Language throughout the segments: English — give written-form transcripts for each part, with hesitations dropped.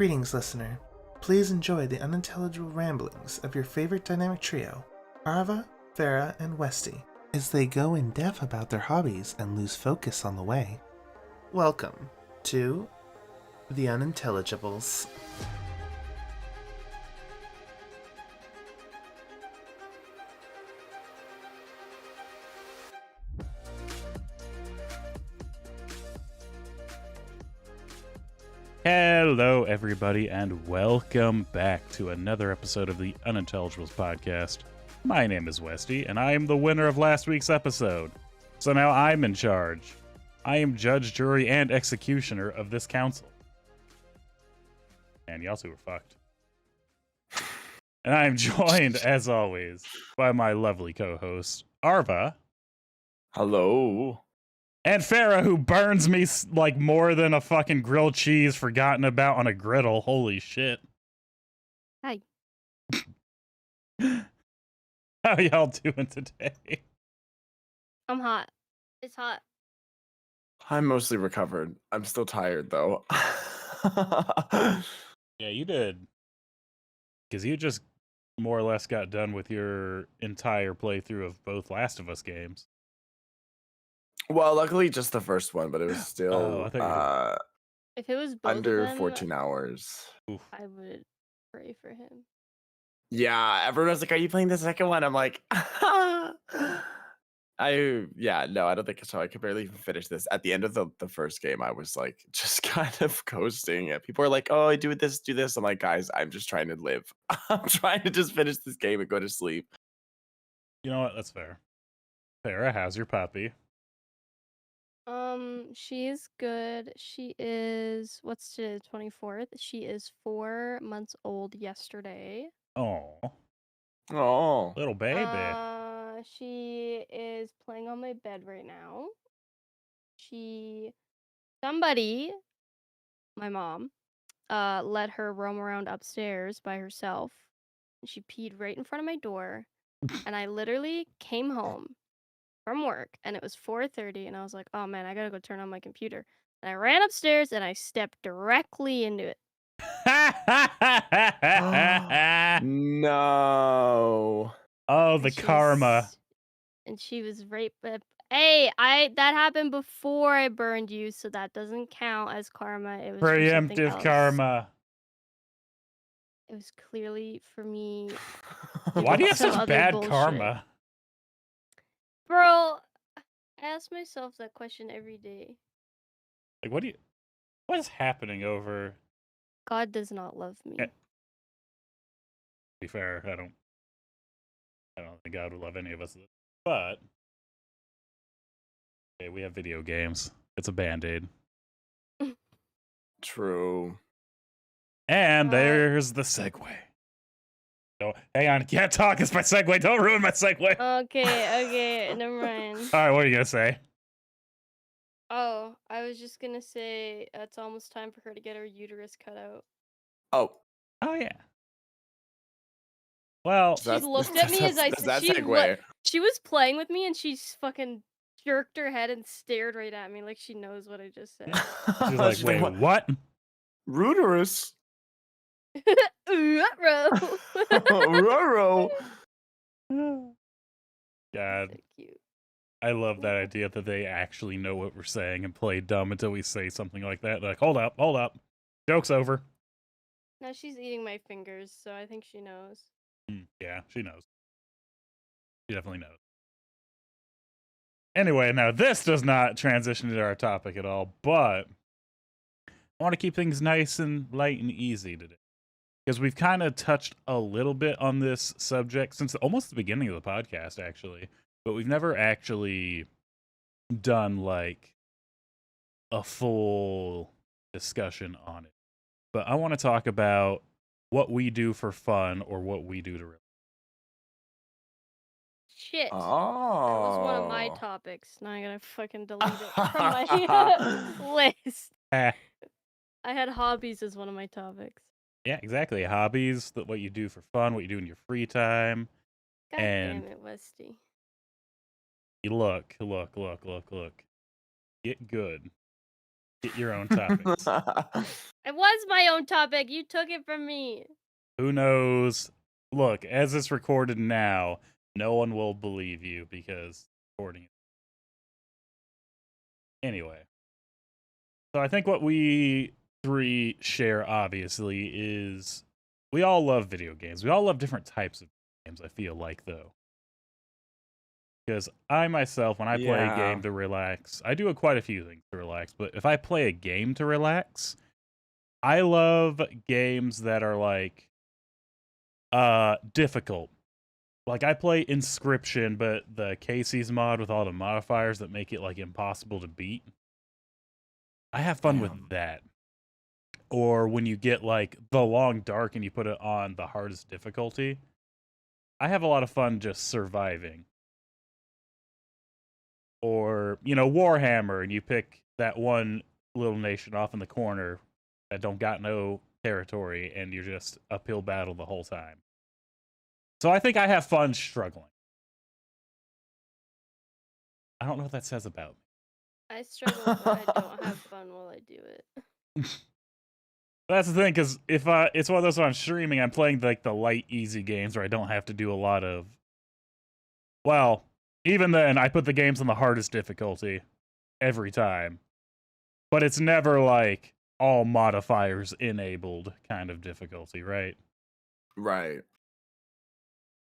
Greetings, listener. Please enjoy the unintelligible ramblings of your favorite dynamic trio, Arva, Farah, and Westy, as they go in depth about their hobbies and lose focus on the way. Welcome to The Unintelligibles. Hello, everybody, and welcome back to another episode of the Unintelligibles podcast. My name is Westy, and I am the winner of last week's episode. So now I'm in charge. I am judge, jury, and executioner of this council. And y'all two were fucked. And I am joined, as always, by my lovely co-host, Arva. Hello. And Farah, who burns me like more than a fucking grilled cheese forgotten about on a griddle. Holy shit. Hi. How y'all doing today? I'm hot. It's hot. I'm mostly recovered. I'm still tired, though. Yeah, you did. Because you just more or less got done with your entire playthrough of both Last of Us games. Well, luckily just the first one, but it was still If it was both under of them, 14 hours. Oof. I would pray for him. Yeah, everyone was like, are you playing the second one? I'm like, I don't think so. I could barely even finish this. At the end of the first game, I was like, just kind of coasting. And people are like, oh, do this. I'm like, guys, I'm just trying to live. I'm trying to just finish this game and go to sleep. You know what? That's fair. Farah, how's your puppy? She is good. She is, what's today, the 24th? She is 4 months old yesterday. Oh, Oh. little baby. She is playing on my bed right now. Somebody, my mom, let her roam around upstairs by herself. She peed right in front of my door, and I literally came home from work, and it was 4:30, and I was like, oh man, I gotta go turn on my computer. And I ran upstairs, and I stepped directly into it. No. Oh, the karma. And she was right. Hey, that happened before I burned you, so that doesn't count as karma. It was for something Preemptive else. karma. It was clearly for me. Why do you have Some such other bad bullshit. karma? Bro, I ask myself that question every day. Like, what is happening over? God does not love me. To be fair, I don't think God would love any of us. But okay, we have video games. It's a band-aid. True. And there's the segue. No, hang on, can't talk. It's my segue. Don't ruin my segue. Okay, never mind. All right, what are you gonna say? Oh, I was just gonna say it's almost time for her to get her uterus cut out. Oh yeah. Well, She looked at me as I said she was playing with me, and she fucking jerked her head and stared right at me like she knows what I just said. she's like, wait, what? Ruderus. Ruh-roh. Roro. God, So cute. I love that idea that they actually know what we're saying and play dumb until we say something like that. They're like, hold up. Joke's over. Now she's eating my fingers, so I think she knows. Yeah, she knows. She definitely knows. Anyway, now this does not transition into our topic at all, but I want to keep things nice and light and easy today. Because we've kind of touched a little bit on this subject since almost the beginning of the podcast, actually. But we've never actually done, like, a full discussion on it. But I want to talk about what we do for fun or what we do to relax. Shit. Oh. That was one of my topics. Now I gotta fucking delete it from my list. I had hobbies as one of my topics. Yeah, exactly. Hobbies, what you do for fun, what you do in your free time. God And damn it, Westy. Look. Get good. Get your own topics. I was is my own topic. You took it from me. Who knows? Look, as it's recorded now, no one will believe you because recording it. Anyway, so I think what we three share obviously is we all love video games. We all love different types of games, I feel like, though. Because I myself, when I play a Yeah. game to relax, I do quite a few things to relax, but if I play a game to relax, I love games that are like difficult. Like I play Inscription, but the Casey's mod with all the modifiers that make it like impossible to beat. I have fun with Damn. that. Or when you get like The Long Dark and you put it on the hardest difficulty, I have a lot of fun just surviving. Or, you know, Warhammer and you pick that one little nation off in the corner that don't got no territory and you're just uphill battle the whole time. So I think I have fun struggling. I don't know what that says about me. I struggle, but I don't have fun while I do it. That's the thing, because if it's one of those when I'm streaming, I'm playing like the light, easy games where I don't have to do a lot of. Well, even then, I put the games on the hardest difficulty every time, but it's never like all modifiers enabled kind of difficulty, right? Right.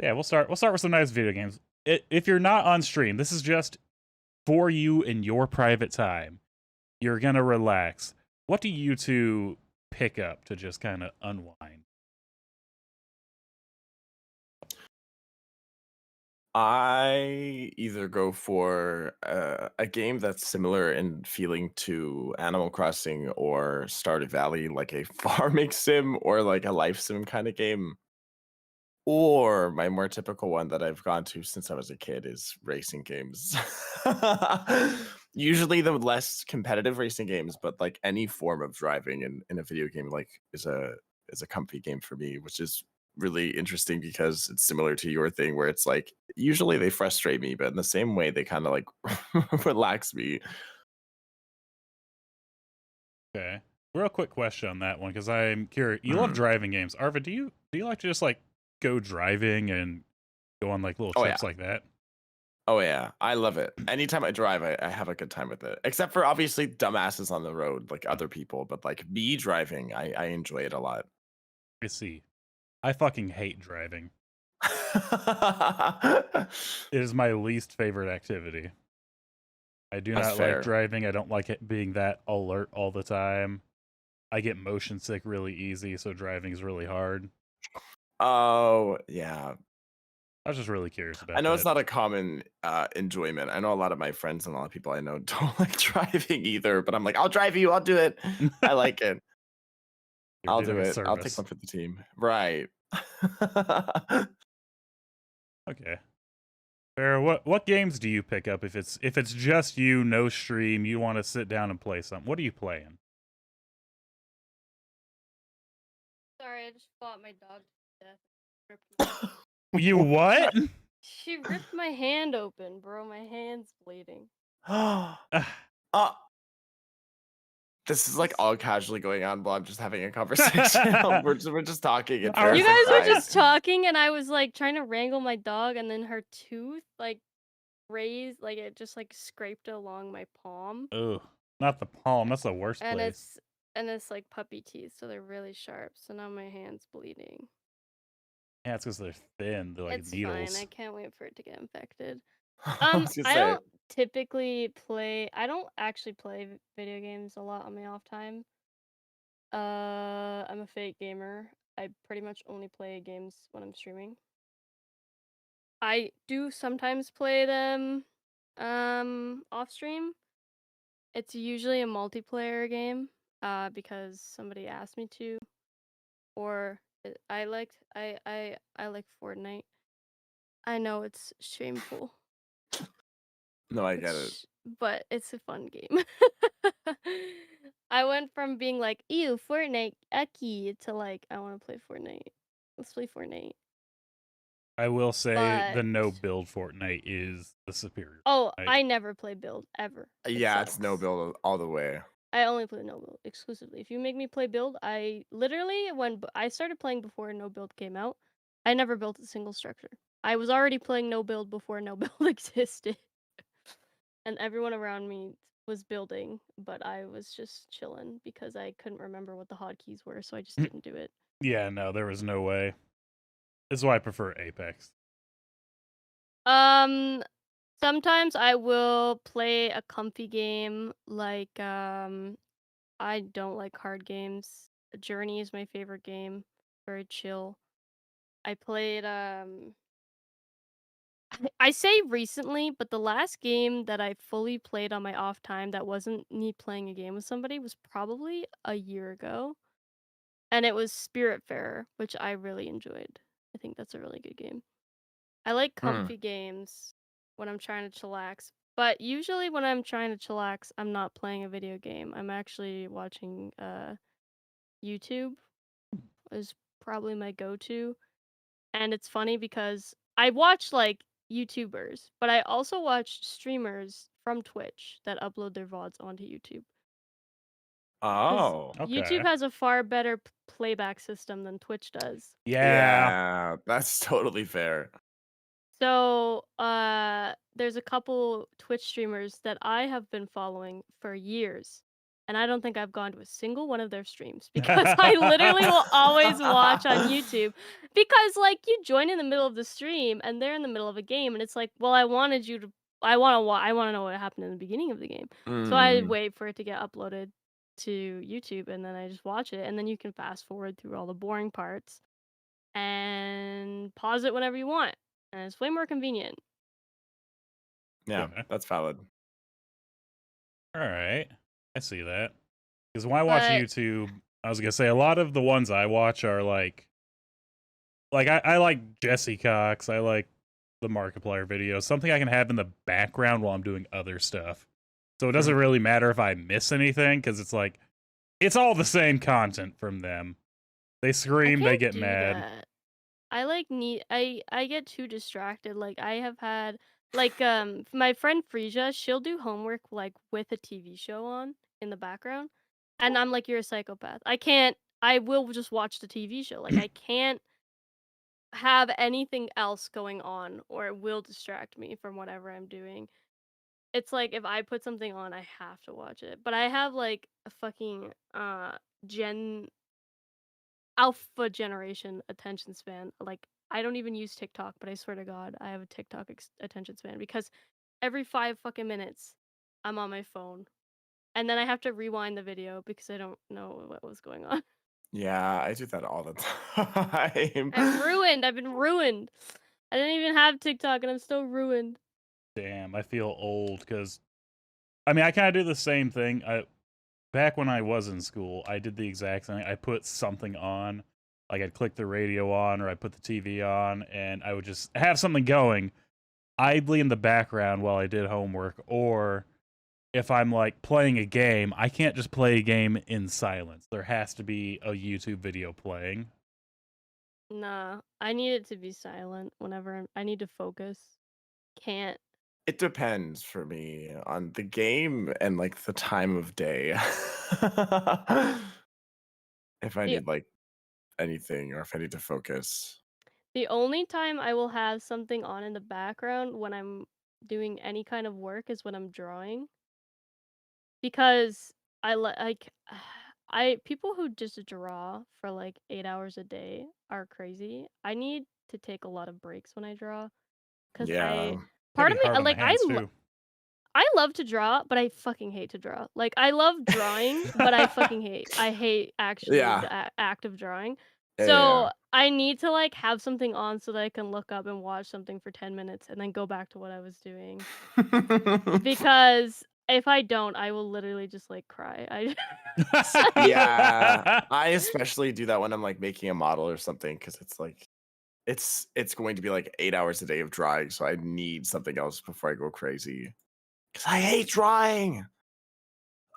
Yeah, we'll start with some nice video games. If you're not on stream, this is just for you in your private time. You're gonna relax. What do you two pick up to just kind of unwind? I either go for a game that's similar in feeling to Animal Crossing or Stardew Valley, like a farming sim or like a life sim kind of game. Or my more typical one that I've gone to since I was a kid is racing games. Usually the less competitive racing games, but like any form of driving in a video game like is a comfy game for me, which is really interesting because it's similar to your thing where it's like usually they frustrate me, but in the same way they kind of like relax me. Okay. Real quick question on that one, because I'm curious. You love Mhm. driving games. Arva, do you like to just like go driving and go on like little Oh, trips yeah. like that? Oh yeah, I love it. Anytime I drive, I have a good time with it. Except for obviously dumbasses on the road, like other people. But like me driving, I enjoy it a lot. I see. I fucking hate driving. It is my least favorite activity. I do That's not like fair. driving. I don't like it being that alert all the time. I get motion sick really easy, so driving is really hard. Oh yeah, I was just really curious about I know that. it's not a common enjoyment. I know a lot of my friends and a lot of people I know don't like driving either. But I'm like, I'll drive you. I'll do it. I like it. You're I'll doing do a it. I'll take service. one for the team. Right. Okay. Farrah, what games do you pick up if it's just you, no stream, you want to sit down and play something? What are you playing? Sorry, I just fought my dog to death. Ripped You what? She ripped my hand open, bro. My hand's bleeding. uh, this is like all casually going on while I'm just having a conversation. we're just talking. And Our- Farrah's You like, guys were "Guys." just talking, and I was like trying to wrangle my dog, and then her tooth like raised, like it just like scraped along my palm, Ugh, not the palm. That's the worst and place. it's like puppy teeth, so they're really sharp. So now my hand's bleeding. Yeah, it's because they're thin. They're like It's needles. fine. I can't wait for it to get infected. I was gonna I say, don't typically play. I don't actually play video games a lot on my off time. I'm a fake gamer. I pretty much only play games when I'm streaming. I do sometimes play them off stream. It's usually a multiplayer game because somebody asked me to, or I like Fortnite. I know it's shameful. no, I get it. But it's a fun game. I went from being like, ew, Fortnite, icky, to like, I want to play Fortnite. Let's play Fortnite. I will say the But no build Fortnite is the superior. oh, Fortnite. I never play build ever. It Yeah, it's no sucks. build all the way. I only play no build exclusively. If you make me play build, I literally I started playing before no build came out, I never built a single structure. I was already playing no build before no build existed, and everyone around me was building, but I was just chilling because I couldn't remember what the hotkeys were, so I just didn't do it. Yeah, no, there was no way. This is why I prefer Apex. Sometimes I will play a comfy game like I don't like hard games. Journey is my favorite game. Very chill. I played I say recently, but the last game that I fully played on my off time that wasn't me playing a game with somebody was probably a year ago. And it was Spiritfarer, which I really enjoyed. I think that's a really good game. I like comfy games when I'm trying to chillax, but usually when I'm trying to chillax, I'm not playing a video game. I'm actually watching YouTube is probably my go-to. And it's funny because I watch like YouTubers, but I also watch streamers from Twitch that upload their VODs onto YouTube. Because Oh. YouTube Okay. has a far better playback system than Twitch does. Yeah. Yeah, that's totally fair. So, there's a couple Twitch streamers that I have been following for years, and I don't think I've gone to a single one of their streams because I literally will always watch on YouTube because, like, you join in the middle of the stream and they're in the middle of a game, and it's like, well, I wanted you to, I want to know what happened in the beginning of the game, so I Mm. wait for it to get uploaded to YouTube, and then I just watch it, and then you can fast forward through all the boring parts and pause it whenever you want. And it's way more convenient. Yeah, Okay. that's valid. All right. I see that. Because when I watch But YouTube, I was gonna say a lot of the ones I watch are like I like Jesse Cox. I like the Markiplier videos. Something I can have in the background while I'm doing other stuff. So it doesn't really matter if I miss anything because it's like it's all the same content from them. They I scream, they can't get do mad. that. I like need I get too distracted. Like I have had like my friend Frisia, she'll do homework like with a TV show on in the background. And I'm like, you're a psychopath. I will just watch the TV show. Like I can't have anything else going on or it will distract me from whatever I'm doing. It's like if I put something on, I have to watch it. But I have like a fucking gen alpha generation attention span. Like I don't even use TikTok, but I swear to God, I have a TikTok attention span because every 5 fucking minutes I'm on my phone. And then I have to rewind the video because I don't know what was going on. Yeah, I do that all the time. I'm ruined. I've been ruined. I didn't even have TikTok and I'm still ruined. Damn, I feel old because I mean I kind of do the same thing. Back when I was in school, I did the exact thing. I put something on, like I'd click the radio on or I put the TV on, and I would just have something going idly in the background while I did homework. Or if I'm like playing a game, I can't just play a game in silence. There has to be a YouTube video playing. Nah, I need it to be silent whenever I need to focus. Can't. It depends for me on the game and like the time of day. If I The need like anything or if I need to focus. The only time I will have something on in the background when I'm doing any kind of work is when I'm drawing. Because like I people who just draw for like 8 hours a day are crazy. I need to take a lot of breaks when I draw cuz Yeah. Can part be of me hard on the like hands too. I love to draw, but I fucking hate to draw. Like I love drawing, but I hate actually Yeah. the act of drawing. Yeah. So I need to like have something on so that I can look up and watch something for 10 minutes and then go back to what I was doing. Yeah. Because if I don't, I will literally just like cry. Yeah. I especially do that when I'm like making a model or something because it's like it's going to be like 8 hours a day of drawing, so I need something else before I go crazy. Because I hate drawing.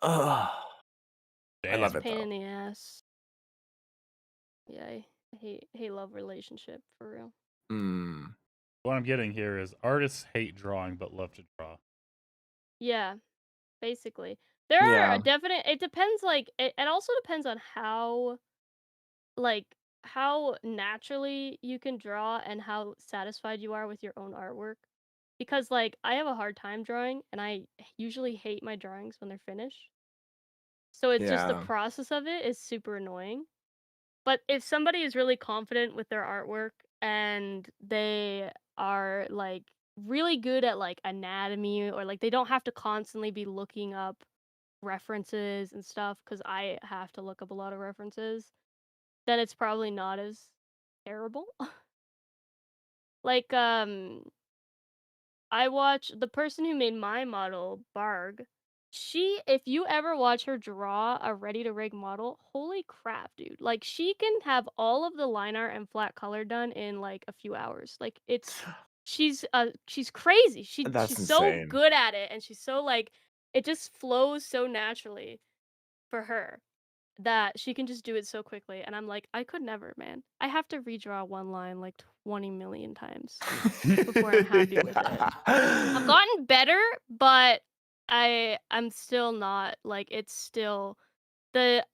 Ugh. I Damn. love It's it pain though. in the ass. Yeah, I hate love relationship for real. Mm. What I'm getting here is artists hate drawing but love to draw. Yeah, basically. There are a Yeah. definite it depends, like it also depends on like, how naturally you can draw and how satisfied you are with your own artwork. Because, like, I have a hard time drawing, and I usually hate my drawings when they're finished. So it's just the Yeah. process of it is super annoying. But if somebody is really confident with their artwork and they are like really good at like anatomy or like they don't have to constantly be looking up references and stuff because I have to look up a lot of references, then it's probably not as terrible. like I watch the person who made my model, Barg. If you ever watch her draw a ready to rig model, holy crap, dude. Like, she can have all of the line art and flat color done in like a few hours. Like, she's crazy. That's She's so insane. good at it and she's so like, it just flows so naturally for her that she can just do it so quickly. And I'm like, I could never, man. I have to redraw one line like 20 million times before I'm happy with it. I've Yeah. gotten better, but I'm still not like it's still the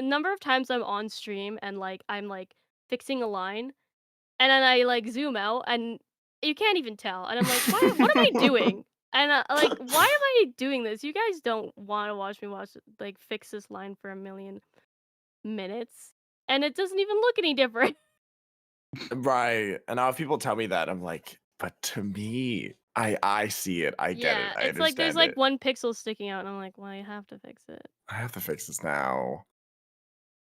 number of times I'm on stream and like I'm like fixing a line and then I like zoom out and you can't even tell and I'm like what am I doing? And like why am I doing this? You guys don't want to watch me like fix this line for a million minutes and it doesn't even look any different. Right. And now if people tell me that, I'm like, but to me, I see it. I get it. Yeah, I it's like there's understand like it. one pixel sticking out and I'm like, well, I have to fix it. I have to fix this now.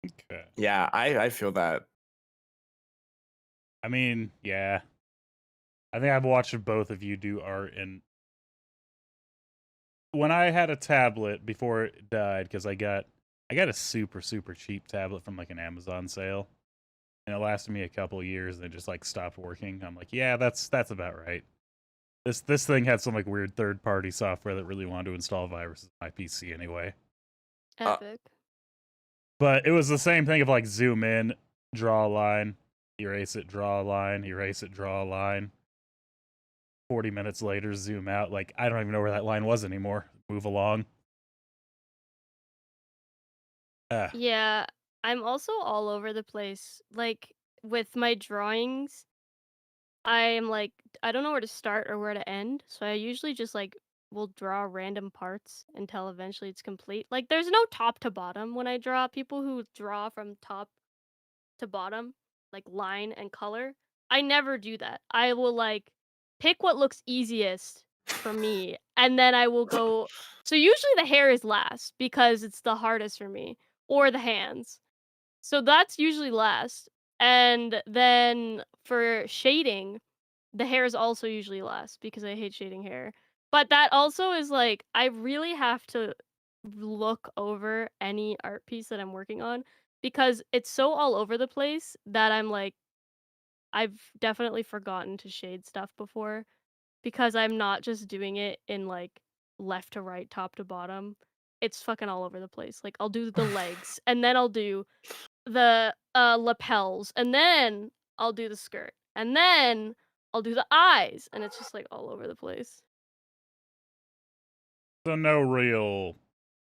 Okay. Yeah, I feel that. I mean, yeah. I think I've watched both of you do art, and when I had a tablet before it died, because I got a super super cheap tablet from like an Amazon sale, and it lasted me a couple years, and it just like stopped working. I'm like, yeah, that's about right. This thing had some like weird third party software that really wanted to install viruses on my PC anyway. Uh, Epic. But it was the same thing of like zoom in, draw a line, erase it, draw a line, erase it, draw a line. 40 minutes later, zoom out. Like, I don't even know where that line was anymore. Move along. Ah. Yeah, I'm also all over the place. Like with my drawings, I'm like I don't know where to start or where to end. So I usually just like will draw random parts until eventually it's complete. Like there's no top to bottom when I draw. People who draw from top to bottom, like line and color, I never do that. I will like pick what looks easiest for me and then I will go so usually the hair is last because it's the hardest for me or the hands. So that's usually last. And then for shading, the hair is also usually last because I hate shading hair. But that also is like I really have to look over any art piece that I'm working on because it's so all over the place that I'm like I've definitely forgotten to shade stuff before because I'm not just doing it in like left to right, top to bottom. It's fucking all over the place. Like I'll do the legs and then I'll do the lapels and then I'll do the skirt and then I'll do the eyes and it's just like all over the place. So, no real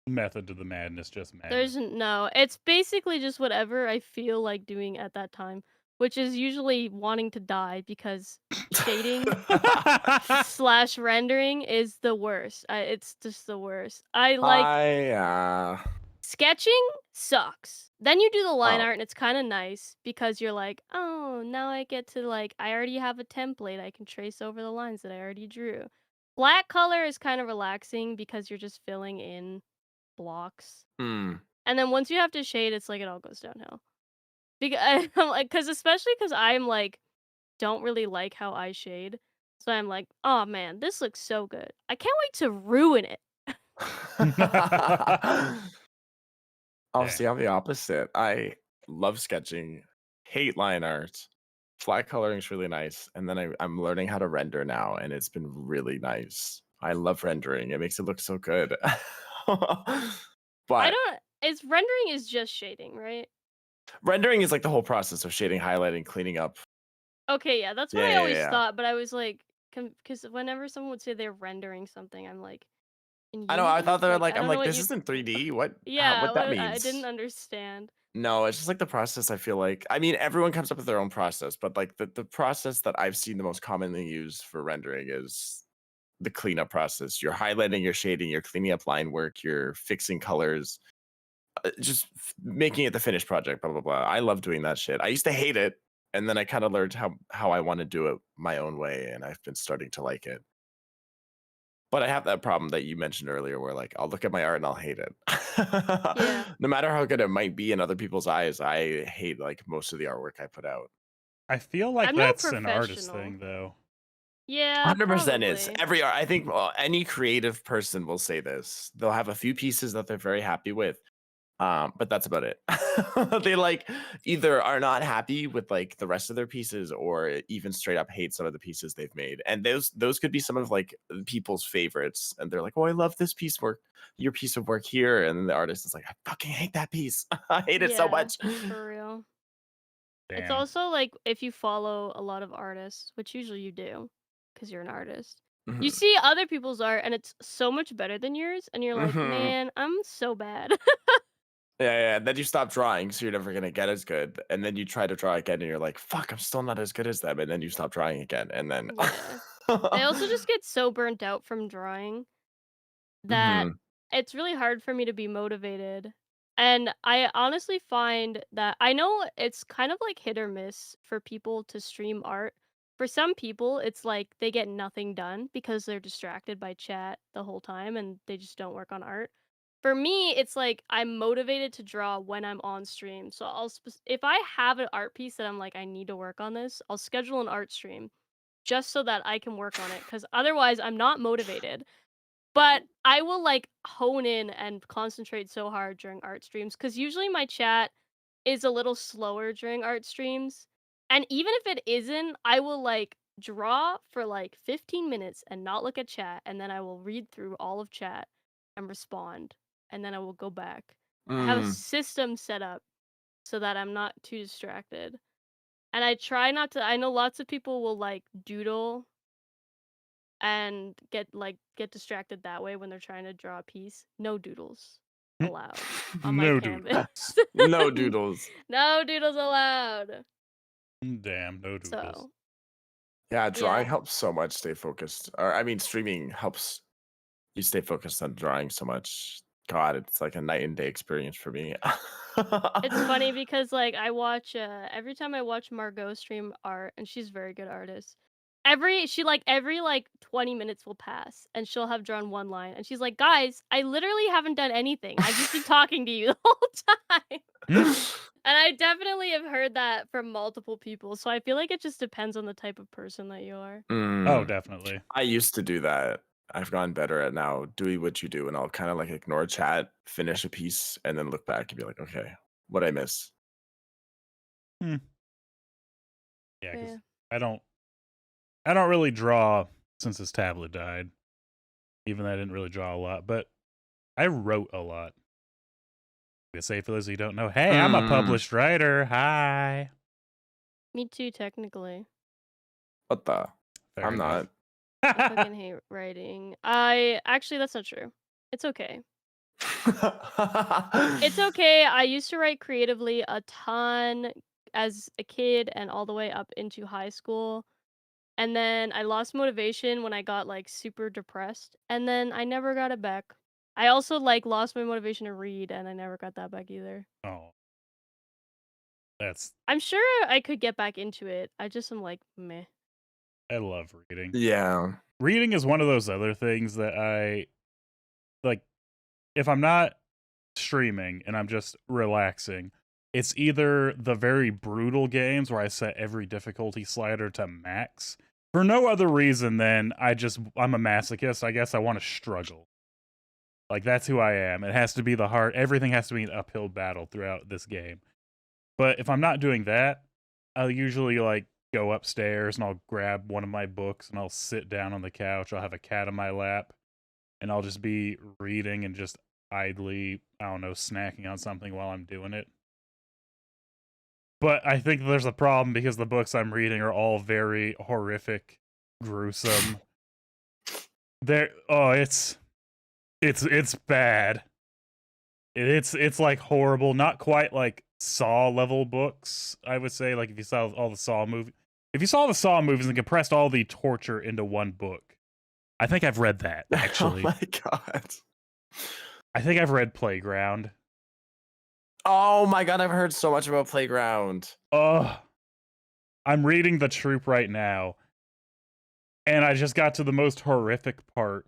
method to the madness, just madness. No, it's basically just whatever I feel like doing at that time, which is usually wanting to die because shading slash rendering is the worst. It's just the worst. I like sketching sucks. Then you do the line oh, art and it's kind of nice because you're like, oh, now I get to like, I already have a template. I can trace over the lines that I already drew. Black color is kind of relaxing because you're just filling in blocks. hmm. And then once you have to shade, it's like it all goes downhill. Because I'm like, especially because I'm like, don't really like how I shade. So I'm like, oh man, this looks so good. I can't wait to ruin it. Oh, Yeah. see, I'm the opposite. I love sketching, hate line art. Flat coloring is really nice. And then I'm learning how to render now, and it's been really nice. I love rendering. It makes it look so good. But It's rendering is just shading, right? rendering is like the whole process of shading, highlighting, cleaning up. Okay, yeah, that's what Yeah, I yeah, always yeah. thought, but I was like, because whenever someone would say they're rendering something, I'm like, In I know. I Unity? thought they were Like, like, I I'm don't know like, what this you. isn't 3D. What? Yeah, What that I didn't means? understand. No, it's just like the process. I feel like. I mean, everyone comes up with their own process, but like the process that I've seen the most commonly used for rendering is the cleanup process. You're highlighting, you're shading, you're cleaning up line work, you're fixing colors, just making it the finished project. Blah blah blah. I love doing that shit. I used to hate it, and then I kind of learned how I want to do it my own way, and I've been starting to like it. But I have that problem that you mentioned earlier where like I'll look at my art and I'll hate it. Yeah. No matter how good it might be in other people's eyes, I hate like most of the artwork I put out. I feel like I'm no that's an artist professional. thing, though. Yeah, 100% is. probably. Every art, I think any creative person will say this. They'll have a few pieces that they're very happy with. But that's about it. They like either are not happy with like the rest of their pieces or even straight up hate some of the pieces they've made. And those could be some of like people's favorites. And they're like, oh, I love this piece work, your piece of work here. And then the artist is like, I fucking hate that piece. I hate it so Yeah, much. for real. It's Damn. also like if you follow a lot of artists, which usually you do, because you're an artist. You Mhm. see other people's art and it's so much better than yours, and you're like, Mhm. man, I'm so bad. Yeah. And then you stop drawing, so you're never gonna get as good. And then you try to draw again, and you're like, "Fuck, I'm still not as good as them." And then you stop trying again, and then. Yeah. I also just get so burnt out from drawing that Mhm. it's really hard for me to be motivated. And I honestly find that I know it's kind of like hit or miss for people to stream art. For some people, it's like they get nothing done because they're distracted by chat the whole time and they just don't work on art. For me, it's like I'm motivated to draw when I'm on stream. So if I have an art piece that I'm like I need to work on this, I'll schedule an art stream just so that I can work on it cuz otherwise I'm not motivated. But I will, like, hone in and concentrate so hard during art streams because usually my chat is a little slower during art streams, and even if it isn't, I will, like, draw for, like, 15 minutes and not look at chat, and then I will read through all of chat and respond, and then I will go back. I have a Mm. system set up so that I'm not too distracted, and I try not to. I know lots of people will, like, doodle and get distracted that way when they're trying to draw a piece. No doodles allowed on my No canvas. doodles. No doodles. No doodles allowed. Damn, no doodles. So, Yeah, drawing yeah. helps so much stay focused. Or I mean, streaming helps you stay focused on drawing so much. God, it's like a night and day experience for me. It's funny because like I watch every time I watch Margot stream art and she's a very good artist. Every like 20 minutes will pass and she'll have drawn one line and she's like, "Guys, I literally haven't done anything. I've just been talking to you the whole time." And I definitely have heard that from multiple people. So I feel like it just depends on the type of person that you are. Oh, Mm, definitely. I used to do that. I've gotten better at now doing what you do, and I'll kind of like ignore chat, finish a piece, and then look back and be like, okay, what I miss? Hmm. Yeah, because Yeah. I don't really draw since this tablet died. Even though I didn't really draw a lot, but I wrote a lot. To say for those who don't know, hey, I'm a Mm, published writer. Hi. Me too, technically. what the? Fair I'm enough. not. I fucking hate writing. That's not true. It's okay. It's okay. I used to write creatively a ton as a kid and all the way up into high school. And then I lost motivation when I got like super depressed, and then I never got it back. I also like lost my motivation to read and I never got that back either. Oh, that's I'm sure I could get back into it. I just am like, meh. I love reading. Yeah. Reading is one of those other things that I like. If I'm not streaming and I'm just relaxing, it's either the very brutal games where I set every difficulty slider to max for no other reason than I'm a masochist. I guess I want to struggle. Like that's who I am. It has to be the hard. Everything has to be an uphill battle throughout this game. But if I'm not doing that, I'll usually like go upstairs and I'll grab one of my books and I'll sit down on the couch. I'll have a cat on my lap and I'll just be reading and just idly, I don't know, snacking on something while I'm doing it. But I think there's a problem because the books I'm reading are all very horrific, gruesome. It's It's bad. It's like horrible. Not quite like Saw level books, I would say. Like if you saw all the Saw movies, if you saw the Saw movies and compressed all the torture into one book, I think I've read that Oh actually. my god. I think I've read Playground. Oh my god, I've heard so much about Playground. Ugh. I'm reading The Troop right now, and I just got to the most horrific part.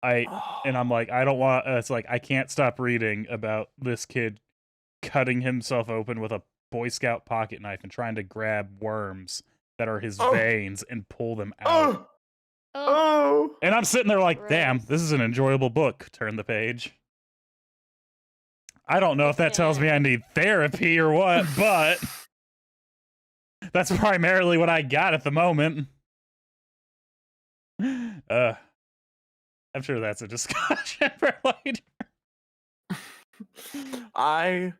And I'm like, I don't want. It's like I can't stop reading about this kid cutting himself open with a Boy Scout pocket knife and trying to grab worms that are his Oh. veins and pull them out. Oh, Oh, oh. And I'm sitting there like, damn, gross. this is an enjoyable book. Turn the page. I don't know if that tells me I can't. need therapy or what, but that's primarily what I got at the moment. I'm sure that's a discussion for later. I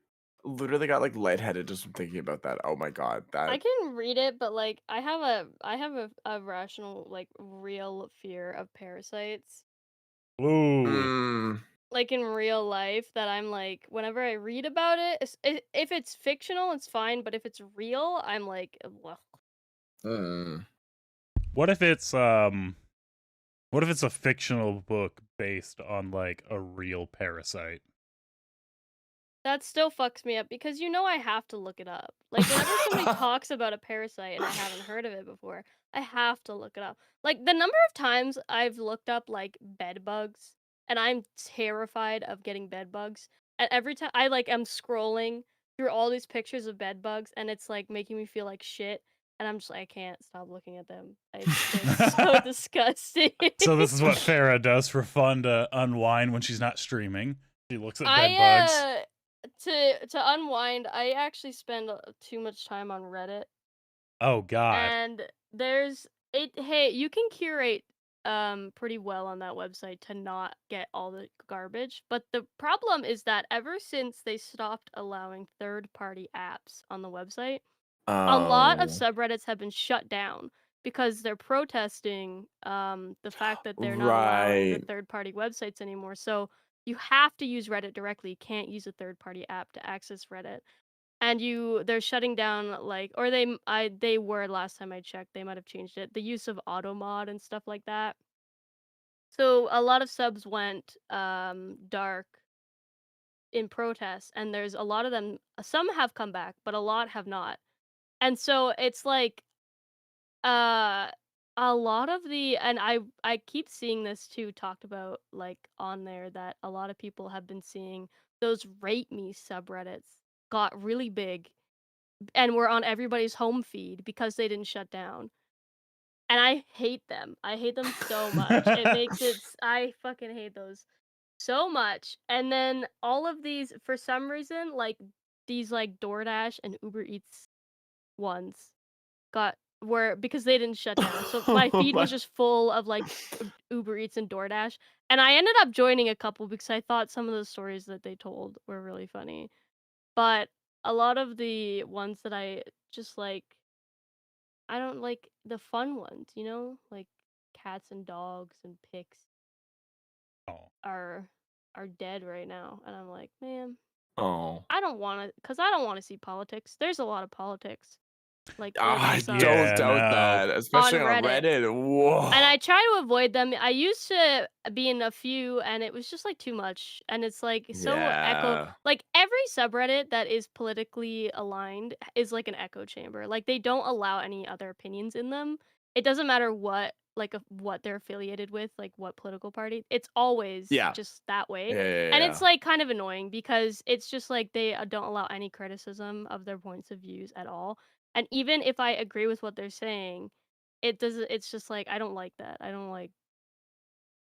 literally got like lightheaded just from thinking about that. Oh my god, I that can read it, but like I have a rational, like real fear of parasites. Ooh. mm, Like in real life, that I'm like, whenever I read about it, if it's fictional, it's fine, but if it's real, I'm like, well, mm. What if it's a fictional book based on like a real parasite? that still fucks me up because I have to look it up. Like whenever somebody talks about a parasite and I haven't heard of it before, I have to look it up. Like the number of times I've looked up like bed bugs, and I'm terrified of getting bed bugs. And every time I like am scrolling through all these pictures of bed bugs, and it's like making me feel like shit, and I'm just like, I can't stop looking at them. They're so disgusting. So this is what Farah does for fun to unwind when she's not streaming. She looks at bed bugs. To unwind, I actually spend too much time on Reddit. Oh god. And there's it hey, you can curate pretty well on that website to not get all the garbage, but the problem is that ever since they stopped allowing third-party apps on the website, a lot of Oh, subreddits have been shut down because they're protesting the fact that they're not allowing the right. third-party websites anymore. So you have to use Reddit directly. You can't use a third-party app to access Reddit. And they're shutting down, like, or they were, last time I checked, they might have changed it, the use of automod and stuff like that. So a lot of subs went dark in protest, and there's a lot of them. Some have come back, but a lot have not. And so it's like uh a lot of the, and I keep seeing this too talked about, like, on there, that a lot of people have been seeing those rate me subreddits got really big and were on everybody's home feed because they didn't shut down. And I hate them. I hate them so much. It makes it I fucking hate those so much. And then all of these, for some reason, like these like DoorDash and Uber Eats ones got were because they didn't shut down. So my Oh feed my- was just full of like Uber Eats and DoorDash. And I ended up joining a couple because I thought some of the stories that they told were really funny. But a lot of the ones that I just like, I don't like the fun ones, like cats and dogs and pigs Oh. are dead right now, and I'm like, man, oh. I don't want to, cause I don't want to see politics. There's a lot of politics, like in I some don't Yeah, doubt no. that, especially on Reddit. Reddit. Whoa. And I try to avoid them. I used to be in a few, and it was just like too much. And it's like so Yeah. like every subreddit that is politically aligned is like an echo chamber. Like they don't allow any other opinions in them. It doesn't matter what, like what they're affiliated with, like what political party. It's always Yeah. just that way. Yeah, yeah, And yeah. it's like kind of annoying because it's just like they don't allow any criticism of their points of views at all. And even if I agree with what they're saying, it's just like I don't like that. I don't like,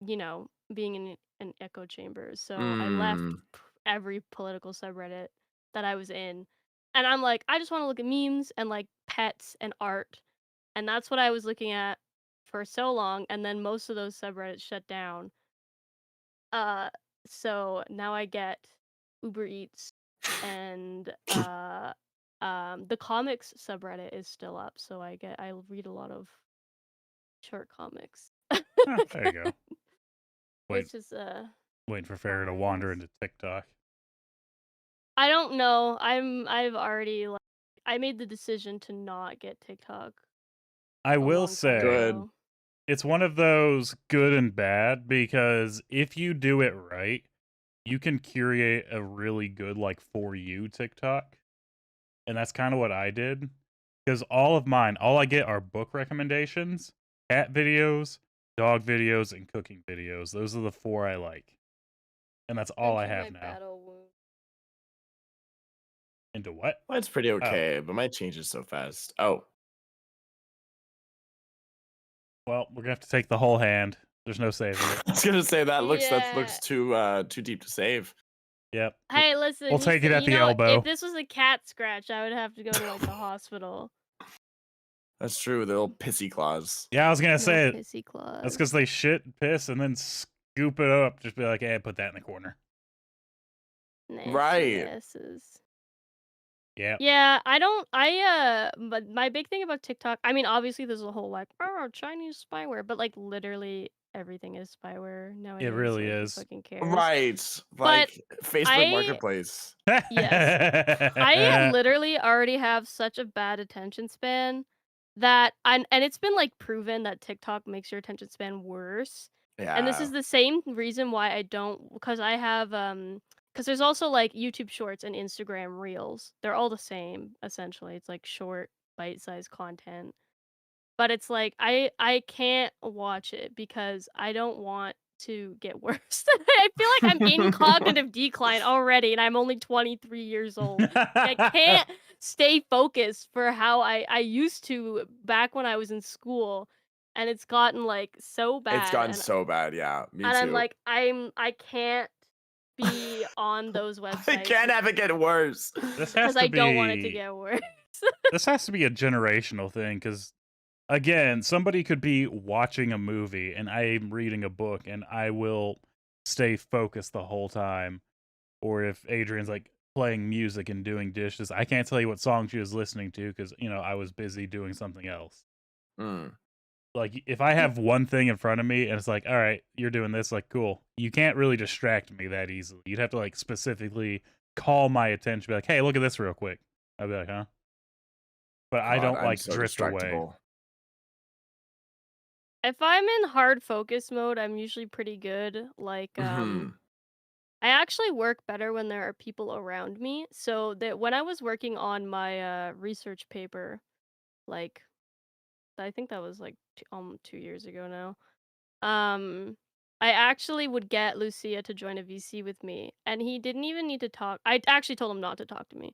being in an echo chamber. So I left Mm. every political subreddit that I was in. And I'm like, I just want to look at memes and like pets and art. And that's what I was looking at for so long, and then most of those subreddits shut down. Uh so now I get Uber Eats and the comics subreddit is still up, so I read a lot of short comics. Huh, there you go. Wait, which is waiting for Farrah to wander nice. into TikTok. I don't know. I've already like I made the decision to not get TikTok I a will long time say Good. ago. it's one of those good and bad because if you do it right, you can curate a really good like for you TikTok. And that's kind of what I did. Because all I get are book recommendations, cat videos, dog videos, and cooking videos. Those are the 4 I like. And that's all I Entering have my now. battle wound. Into what? Mine's pretty Oh. okay, but mine changes so fast. Oh, Well, we're gonna have to take the whole hand. There's no saving it. I was gonna say that Yeah. looks too deep to save. Yep. Hey, listen. We'll take it at the elbow. If this was a cat scratch, I would have to go to like the hospital. That's true. The little pissy claws. Yeah, I was gonna No say pissy claws. that's because they shit, piss, and then scoop it up. Just be like, hey, put that in the corner. Right. Nastinesses. Yeah. Yeah, but my big thing about TikTok, I mean, obviously there's a whole like, oh, Chinese spyware, but like literally everything is spyware nowadays. It really like, who is. fucking cares? Right. But Like Facebook I- Marketplace. Yes. I literally already have such a bad attention span that and it's been like proven that TikTok makes your attention span worse. Yeah. And this is the same reason why I don't because I have because there's also like YouTube Shorts and Instagram Reels. They're all the same essentially. It's like short bite-sized content. But it's like I can't watch it because I don't want to get worse. I feel like I'm in cognitive decline already and I'm only 23 years old. I can't stay focused for how I used to back when I was in school, and it's gotten like so bad. It's gotten so bad, yeah. Me too. And I'm like I can't be on those websites. I can't have it get worse. This has because to I be. don't want it to get worse. This has to be a generational thing because, again, somebody could be watching a movie and I'm reading a book and I will stay focused the whole time. Or if Adrian's like playing music and doing dishes, I can't tell you what song she was listening to because, I was busy doing something else. Mm. Like, if I have one thing in front of me and it's like, all right, you're doing this, like, cool. You can't really distract me that easily. You'd have to, like, specifically call my attention, be like, hey, look at this real quick. I'd be like, huh? But I God, don't, I'm like, so drift away. distractible. If I'm in hard focus mode, I'm usually pretty good. Like, Mhm. I actually work better when there are people around me. So that when I was working on my research paper, like, I think that was like 2 years ago now. I actually would get Lucia to join a VC with me, and he didn't even need to talk. I actually told him not to talk to me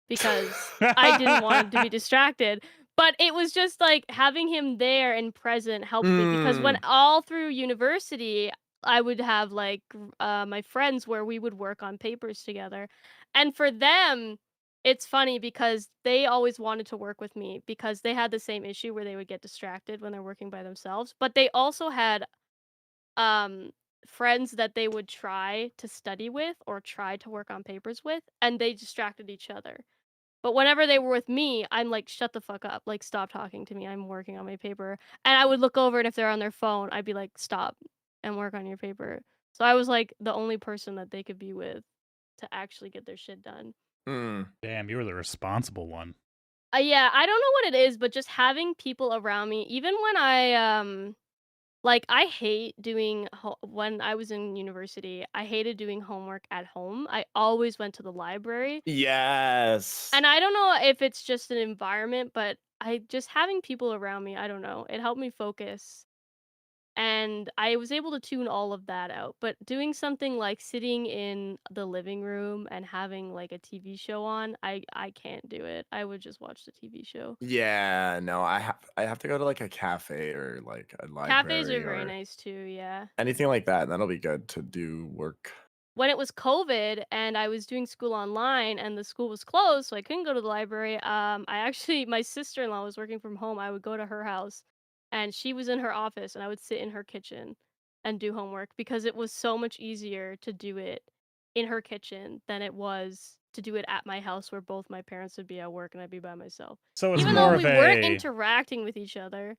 because I didn't want him to be distracted. But it was just like having him there and present helped me because when all through university, I would have like my friends where we would work on papers together. And for them, it's funny because they always wanted to work with me because they had the same issue where they would get distracted when they're working by themselves. But they also had um friends that they would try to study with or try to work on papers with, and they distracted each other. But whenever they were with me, I'm like, shut the fuck up. Like, stop talking to me. I'm working on my paper. And I would look over, and if they're on their phone, I'd be like, stop and work on your paper. So I was like the only person that they could be with to actually get their shit done. Mm. Damn, you were the responsible one. Yeah, I don't know what it is, but just having people around me, even when like, I hate doing when I was in university, I hated doing homework at home. I always went to the library. Yes. And I don't know if it's just an environment, but I just having people around me, I don't know, it helped me focus. And I was able to tune all of that out. But doing something like sitting in the living room and having like a TV show on, I can't do it. I would just watch the TV show. Yeah, no, I have to go to like a cafe or like a Cafes library are very or nice too, yeah. anything like that. That'll be good to do work. When it was COVID and I was doing school online and the school was closed, so I couldn't go to the library, I actually my sister-in-law was working from home. I would go to her house and she was in her office and I would sit in her kitchen and do homework because it was so much easier to do it in her kitchen than it was to do it at my house where both my parents would be at work and I'd be by myself. So it's Even more though of we weren't a. interacting with each other.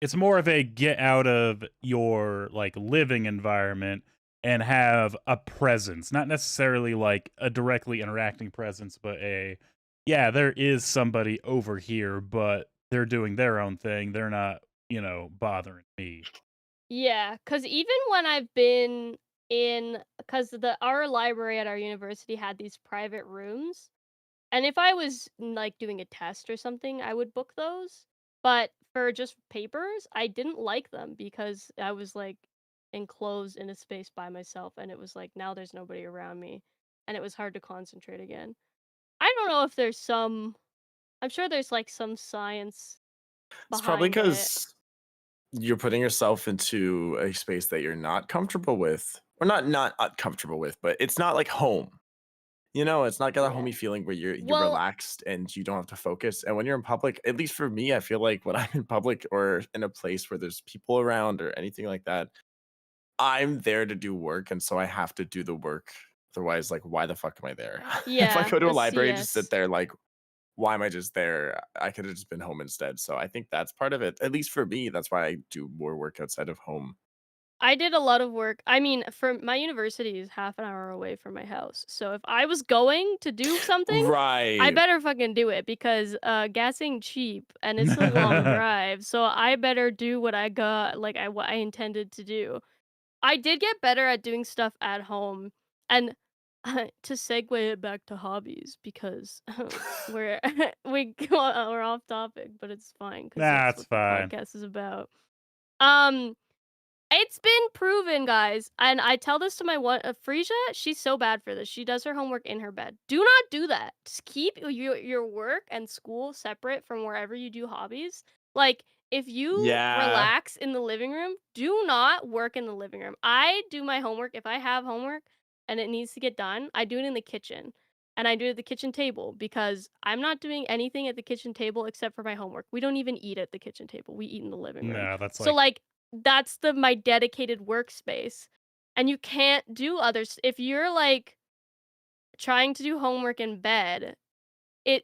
it's more of a get out of your like living environment and have a presence, not necessarily like a directly interacting presence, but yeah, there is somebody over here, but they're doing their own thing. They're not, bothering me. Yeah, because even when I've been because our library at our university had these private rooms, and if I was like doing a test or something, I would book those. But for just papers, I didn't like them because I was like enclosed in a space by myself, and it was like now there's nobody around me, and it was hard to concentrate again. I don't know if there's I'm sure there's like some science It's probably behind it. because you're putting yourself into a space that you're not comfortable with, or not uncomfortable with, but it's not like home. It's not got a Yeah. homey feeling where you're Well, relaxed and you don't have to focus. And when you're in public, at least for me, I feel like when I'm in public or in a place where there's people around or anything like that, I'm there to do work, and so I have to do the work. Otherwise, like, why the fuck am I there? If I yeah, go to a a library and just sit CS. there, like, why am I just there? I could have just been home instead. So I think that's part of it. At least for me, that's why I do more work outside of home. I did a lot of work. I mean, for my university is half an hour away from my house. So if I was going to do something, I Right. better fucking do it because gas ain't cheap and it's a long drive. So I better do what I got, like what I intended to do. I did get better at doing stuff at home, and to segue it back to hobbies because we're we're off topic, but it's fine because that's That's what the fine. podcast is about. Um, it's been proven, guys, and I tell this to my Frisia, she's so bad for this. She does her homework in her bed. Do not do that. Just keep your work and school separate from wherever you do hobbies. Like, if you Yeah. relax in the living room, do not work in the living room. I do my homework. If I have homework and it needs to get done, I do it in the kitchen. And I do it at the kitchen table because I'm not doing anything at the kitchen table except for my homework. We don't even eat at the kitchen table. We eat in the living room. No, that's So like that's my dedicated workspace. And you can't do others if you're like trying to do homework in bed,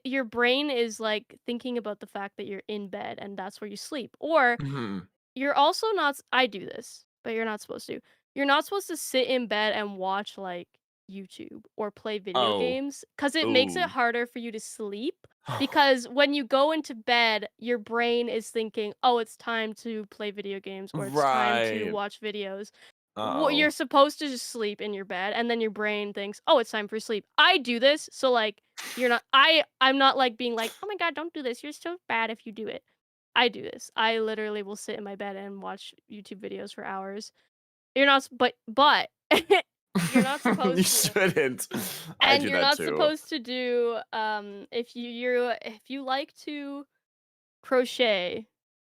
your brain is like thinking about the fact that you're in bed and that's where you sleep. Or Mhm. you're also not I do this, but you're not supposed to. You're not supposed to sit in bed and watch like YouTube or play video Oh. games cuz it makes it Ooh. harder for you to sleep because when you go into bed, your brain is thinking, "Oh, it's time to play video games or it's time to Right. watch videos." You're Uh-oh. supposed to just sleep in your bed and then your brain thinks, "Oh, it's time for sleep." I do this, so like you're not I'm not like being like, "Oh my god, don't do this. You're so bad if you do it." I do this. I literally will sit in my bed and watch YouTube videos for hours. You're not but you're not You supposed to. shouldn't. I And do you're that not too. supposed to do if you like to crochet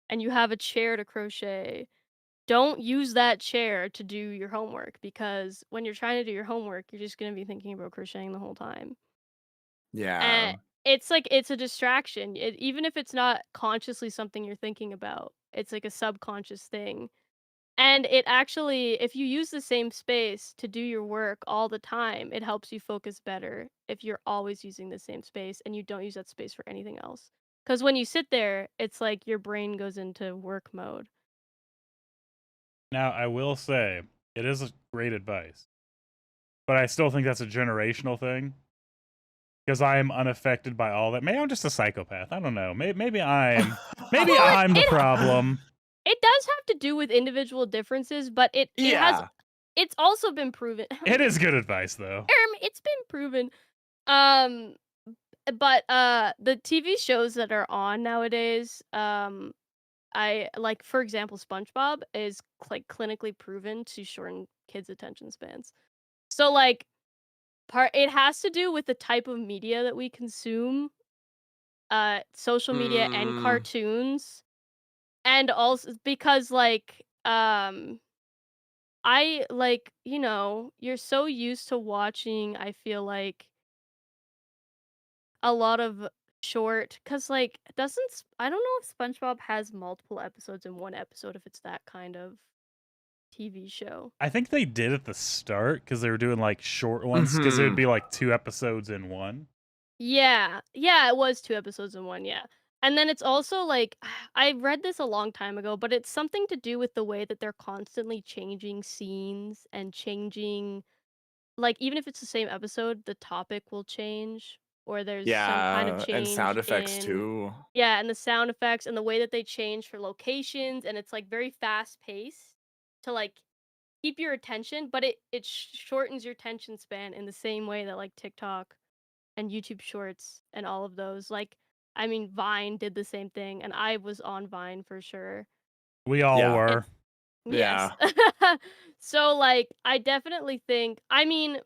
and you have a chair to crochet, don't use that chair to do your homework because when you're trying to do your homework, you're just going to be thinking about crocheting the whole time. Yeah. And it's like it's a distraction. Even if it's not consciously something you're thinking about, it's like a subconscious thing. And it actually, if you use the same space to do your work all the time, it helps you focus better if you're always using the same space and you don't use that space for anything else. Because when you sit there, it's like your brain goes into work mode. now I will say it is a great advice, but I still think that's a generational thing because I am unaffected by all that. Maybe I'm just a psychopath. I don't know. Maybe maybe Well, I'm the problem. it does have to do with individual differences, but Yeah. it's also been proven. It is good advice though. It's been proven. Um, but the TV shows that are on nowadays, I like, for example, SpongeBob is like clinically proven to shorten kids' attention spans. So like it has to do with the type of media that we consume, social media and Mm. cartoons, and also because like I like, you're so used to watching, I feel like a lot of cuz like I don't know if SpongeBob has multiple episodes in one episode if it's that kind of TV show. I think they did at the start because they were doing like short ones because it would Mhm. be like 2 episodes in one. Yeah. Yeah, it was 2 episodes in one, yeah. And then it's also like I read this a long time ago, but it's something to do with the way that they're constantly changing scenes and changing, like, even if it's the same episode, the topic will change or there's some kind of Yeah, and change sound effects in, too. yeah, and the sound effects and the way that they change for locations, and it's like very fast paced to like keep your attention, but it shortens your attention span in the same way that like TikTok and YouTube Shorts and all of those. Like, I mean, Vine did the same thing, and I was on Vine for sure. We all Yeah. were. Yes. Yeah. So, like, I definitely think, I mean,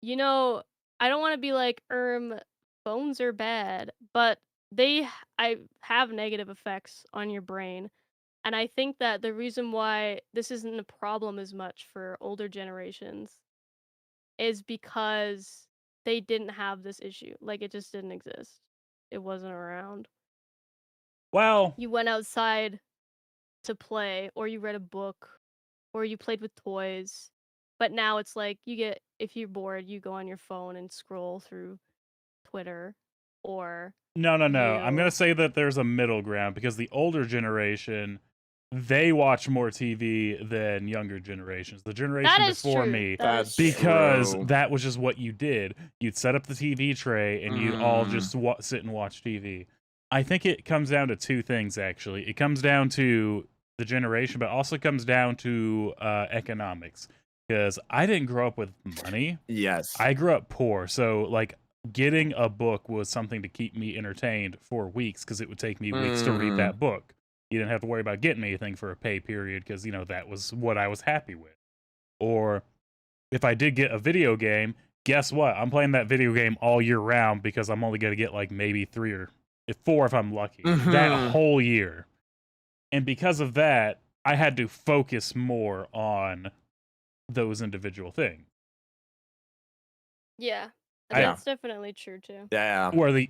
you know, I don't want to be like, phones are bad, but I have negative effects on your brain. And I think that the reason why this isn't a problem as much for older generations is because they didn't have this issue. Like, it just didn't exist. It wasn't around. Well, You went outside to play, or you read a book, or you played with toys. But now it's like if you're bored, you go on your phone and scroll through Twitter, or no. I'm gonna you. say that there's a middle ground because the older generation, they watch more TV than younger generations. The That generation is before true. me, That is That's true. because true. that was just what you did. You'd set up the TV tray and you'd all just sit and watch TV. I think it comes down to two things, actually. It comes down to the generation, but also comes down to economics. Because I didn't grow up with money. Yes. I grew up poor. So, like, getting a book was something to keep me entertained for weeks because it would take me weeks to read that book. You didn't have to worry about getting anything for a pay period because, you know, that was what I was happy with. Or if I did get a video game, guess what? I'm playing that video game all year round because I'm only going to get like maybe 3 or 4 if I'm lucky that whole year. And because of that, I had to focus more on those individual things. Yeah. I- That's definitely true too. Yeah. Where the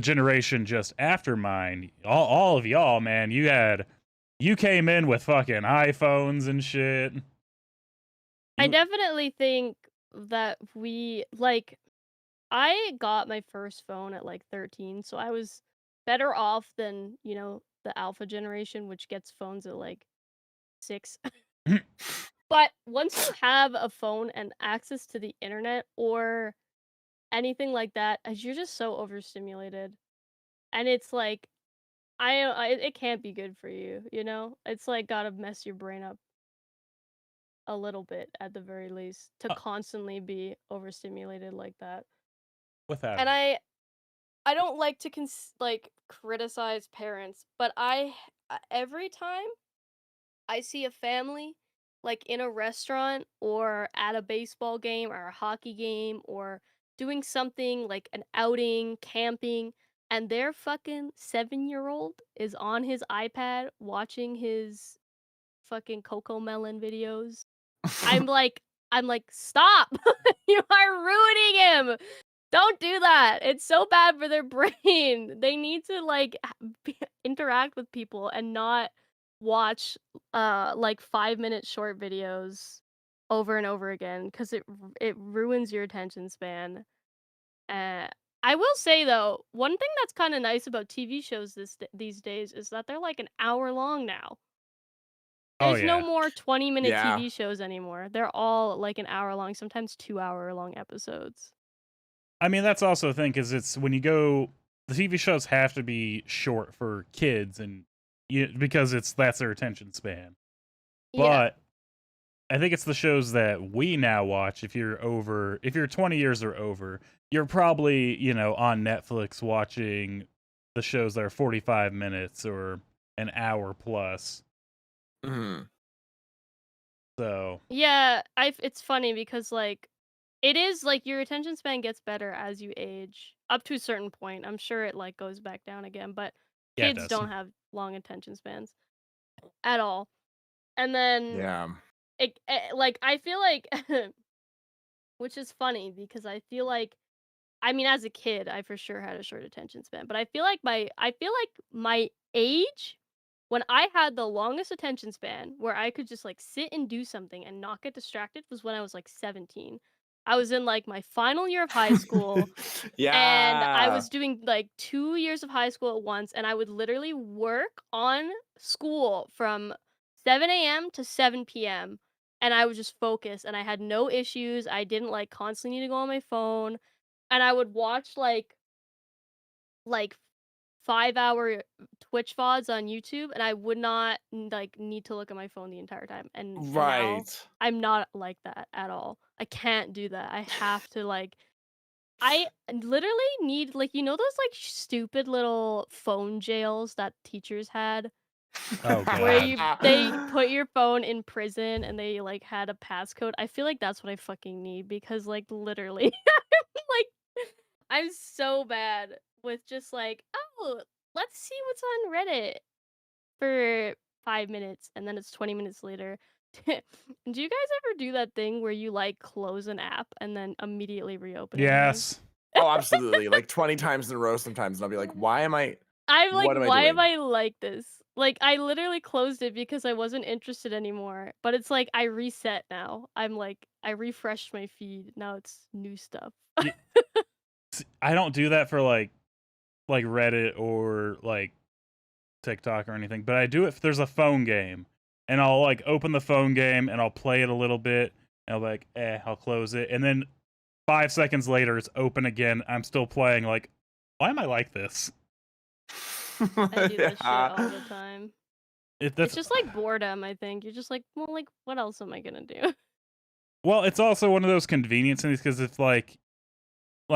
generation just after mine, all of y'all, man, you came in with fucking iPhones and shit. I You- definitely think that I got my first phone at like 13, so I was better off than, the alpha generation, which gets phones at like 6. But once you have a phone and access to the internet or anything like that, as you're just so overstimulated. And it's like, it can't be good for you, you know? It's like gotta mess your brain up a little bit at the very least to constantly be overstimulated like that. Without And it. I don't like to criticize parents, but every time I see a family like in a restaurant or at a baseball game or a hockey game or doing something like an outing, camping, and their fucking 7-year-old is on his iPad watching his fucking Coco Melon videos. I'm like, stop! You are ruining him. Don't do that. It's so bad for their brain. They need to like interact with people and not watch like 5-minute short videos over and over again because it ruins your attention span. Uh, I will say though, one thing that's kind of nice about TV shows these days is that they're like an hour long now. Oh, There's no yeah. more 20-minute Yeah. TV shows anymore. They're all like an hour long, sometimes 2-hour long episodes. I mean, that's also the thing because it's when you go, the TV shows have to be short for kids and because that's their attention span. Yeah. But I think it's the shows that we now watch. If you're 20 years or over, you're probably, on Netflix watching the shows that are 45 minutes or an hour plus. So Yeah, it's funny because like it is like your attention span gets better as you age up to a certain point. I'm sure it like goes back down again, but yeah, it kids does. don't have long attention spans at all. And then Yeah. like I feel like which is funny because I feel like, I mean, as a kid, I for sure had a short attention span, but I feel like my age when I had the longest attention span where I could just like sit and do something and not get distracted was when I was like 17. I was in like my final year of high school. And I Yeah. was doing like 2 years of high school at once, and I would literally work on school from 7 a.m. to 7 p.m. And I would just focus, and I had no issues. I didn't like constantly need to go on my phone, and I would watch like 5-hour Twitch VODs on YouTube, and I would not like need to look at my phone the entire time. And now Right. I'm not like that at all. I can't do that. I have to like I literally need like those like stupid little phone jails that teachers had Oh where god. they put your phone in prison and they like had a passcode. I feel like that's what I fucking need because like literally like I'm so bad with just like, oh, let's see what's on Reddit for 5 minutes and then it's 20 minutes later. Do you guys ever do that thing where you like close an app and then immediately reopen it again? Yes. Oh, absolutely. Like 20 times in a row sometimes, and I'll be like, I'm like, what am I why am doing? I like this? Like, I literally closed it because I wasn't interested anymore. But it's like I reset now. I'm like, I refreshed my feed. Now it's new stuff. Y- I don't do that for like Reddit or like TikTok or anything, but I do it if there's a phone game. And I'll like open the phone game and I'll play it a little bit and I'll be like, I'll close it. And then 5 seconds later it's open again. I'm still playing like, why am I like this? I do this shit all the Yeah. time. It It's that's just like boredom, I think. You're just like, well, like, what else am I gonna do? well, it's also one of those convenience things because if like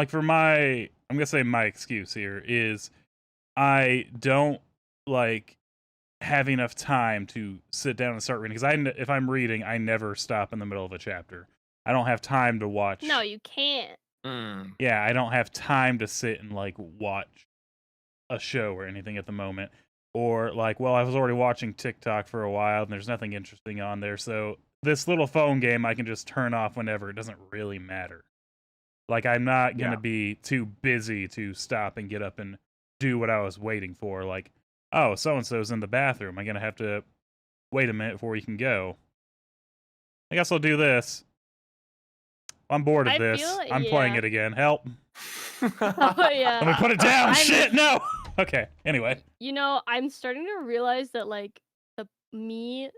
for I'm gonna say my excuse here is I don't like have enough time to sit down and start reading because if I'm reading, I never stop in the middle of a chapter. I don't have time to watch. No, you can't. Mm. Yeah, I don't have time to sit and like watch a show or anything at the moment. Or like, well, I was already watching TikTok for a while and there's nothing interesting on there, so this little phone game I can just turn off whenever. It doesn't really matter. Like I'm not Yeah. gonna be too busy to stop and get up and do what I was waiting for. Like, oh, so and so's in the bathroom. I'm gonna have to wait a minute before you can go. I guess I'll do this. I'm bored of I feel this. I'm playing yeah. it again. Help. Oh yeah. Let me put it down. I'm Shit, no. Okay. Anyway. I'm starting to realize that like me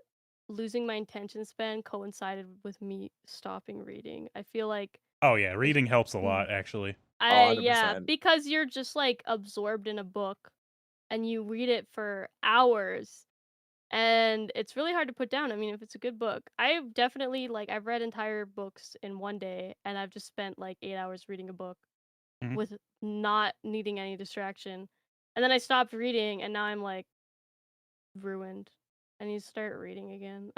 losing my attention span coincided with me stopping reading. I feel like Oh yeah, it's reading helps a mm, lot actually. yeah, 100%. because you're just like absorbed in a book and you read it for hours and it's really hard to put down. I mean, if it's a good book. I've definitely like I've read entire books in one day and I've just spent like 8 hours reading a book Mhm. with not needing any distraction. And then I stopped reading and now I'm like ruined. I need to start reading again.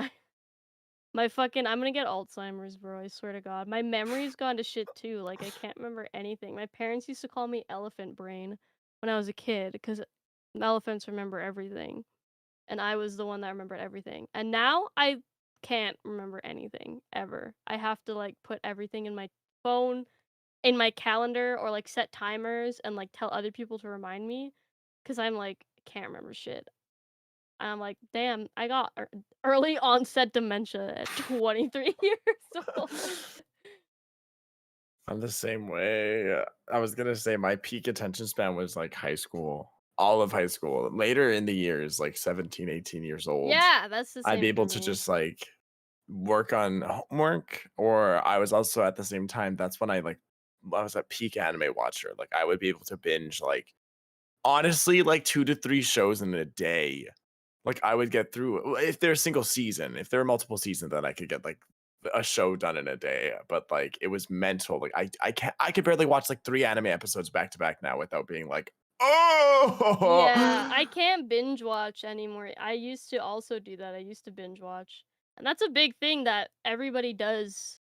I'm gonna get Alzheimer's, bro. I swear to God. My memory's gone to shit too. Like, I can't remember anything. My parents used to call me elephant brain when I was a kid because elephants remember everything. And I was the one that remembered everything. And now I can't remember anything ever. I have to like put everything in my phone, in my calendar, or like set timers and like tell other people to remind me because I'm like, can't remember shit. And I'm like, damn, I got early onset dementia at 23 years old. I'm the same way. I was gonna say my peak attention span was like high school, all of high school. Later in the years, like 17, 18 years old, Yeah, that's the I'd be same for able to me. just like work on homework, or I was also at the same time, that's when I was a peak anime watcher. Like I would be able to binge like honestly like 2 to 3 shows in a day. Like I would get through if they're a single season. If there are multiple seasons, then I could get like a show done in a day. But like it was mental. Like I could barely watch like 3 anime episodes back to back now without being like, Yeah, oh I can't binge watch anymore. I used to also do that. I used to binge watch. And that's a big thing that everybody does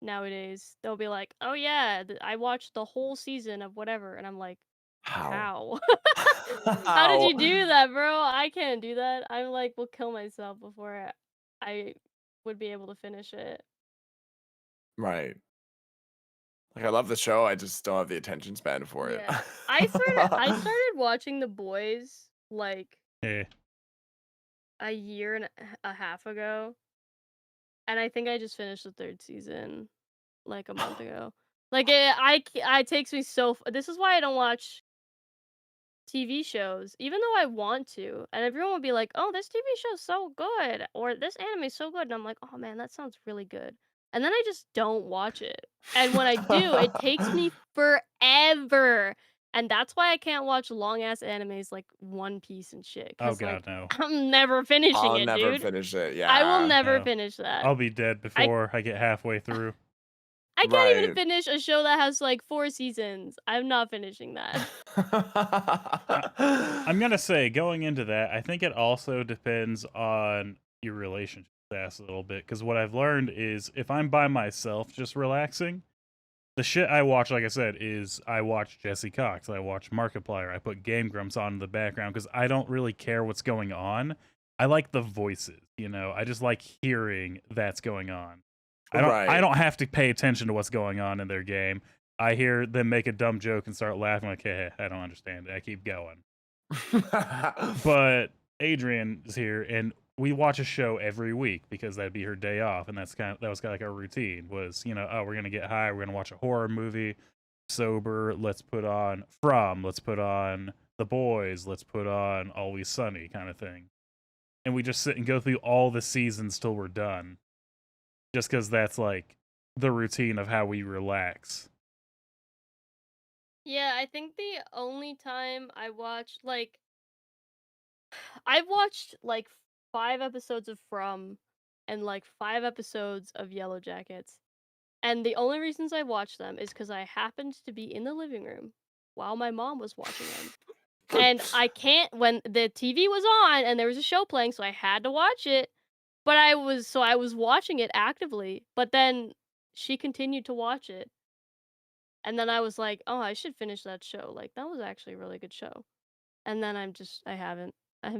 nowadays. They'll be like, "Oh yeah, I watched the whole season of whatever." And I'm like, how? "How? How did How? you do that, bro? I can't do that." I'm like, will kill myself before I would be able to finish it. Right. Like I love the show, I just don't have the attention span for it. Yeah. I started watching The Boys like Yeah. a year and a half ago, and I think I just finished the third season. like a month ago. Like it takes me so. This is why I don't watch TV shows, even though I want to. And everyone will be like, "Oh, this TV show's so good," or "This anime is so good," and I'm like, "Oh man, that sounds really good." And then I just don't watch it. And when I do, it takes me forever. And that's why I can't watch long ass animes like One Piece and shit. Oh Cause like god, no. I'm never finishing I'll it, never dude. finish it. I will Yeah. never No. finish that. I'll be dead before I get halfway through. I can't even Right. finish a show that has like 4 seasons. I'm not finishing that. I'm gonna say, going into that, I think it also depends on your relationship status a little bit. Because what I've learned is, if I'm by myself, just relaxing, the shit I watch, like I said, is I watch Jesse Cox, I watch Markiplier, I put Game Grumps on in the background because I don't really care what's going on. I like the voices, you know. I just like hearing that's going on. I Right. don't have to pay attention to what's going on in their game. I hear them make a dumb joke and start laughing like, hey, I don't understand it. I keep going. But Adrian is here, and we watch a show every week because that'd be her day off, and that was kind of like our routine. Was, you know, oh, we're gonna get high, we're gonna watch a horror movie. Sober, let's put on let's put on The Boys, let's put on Always Sunny, kind of thing. And we just sit and go through all the seasons till we're done, just because that's like the routine of how we relax. Yeah, I think the only time I watched like I've watched like 5 episodes of From and like 5 episodes of Yellow Jackets. And the only reasons I watched them is because I happened to be in the living room while my mom was watching them. And I can't when the TV was on and there was a show playing, so I had to watch it. But I was watching it actively, but then she continued to watch it. And then I was like, "Oh, I should finish that show. Like that was actually a really good show." And then I haven't.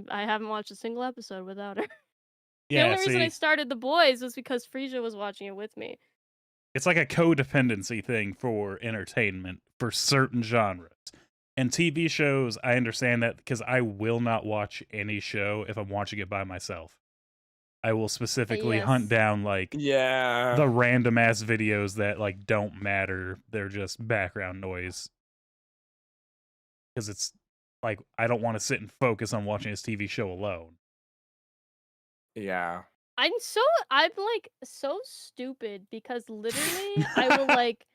I haven't watched a single episode without her. The Yeah, only reason I see, started The Boys was because Frisia was watching it with me. it's like a codependency thing for entertainment for certain genres. And TV shows, I understand that because I will not watch any show if I'm watching it by myself. I will specifically hunt Yes. down like Yeah. the random ass videos that like don't matter. They're just background noise. Because it's like I don't want to sit and focus on watching this TV show alone. Yeah. I'm like so stupid because literally I will like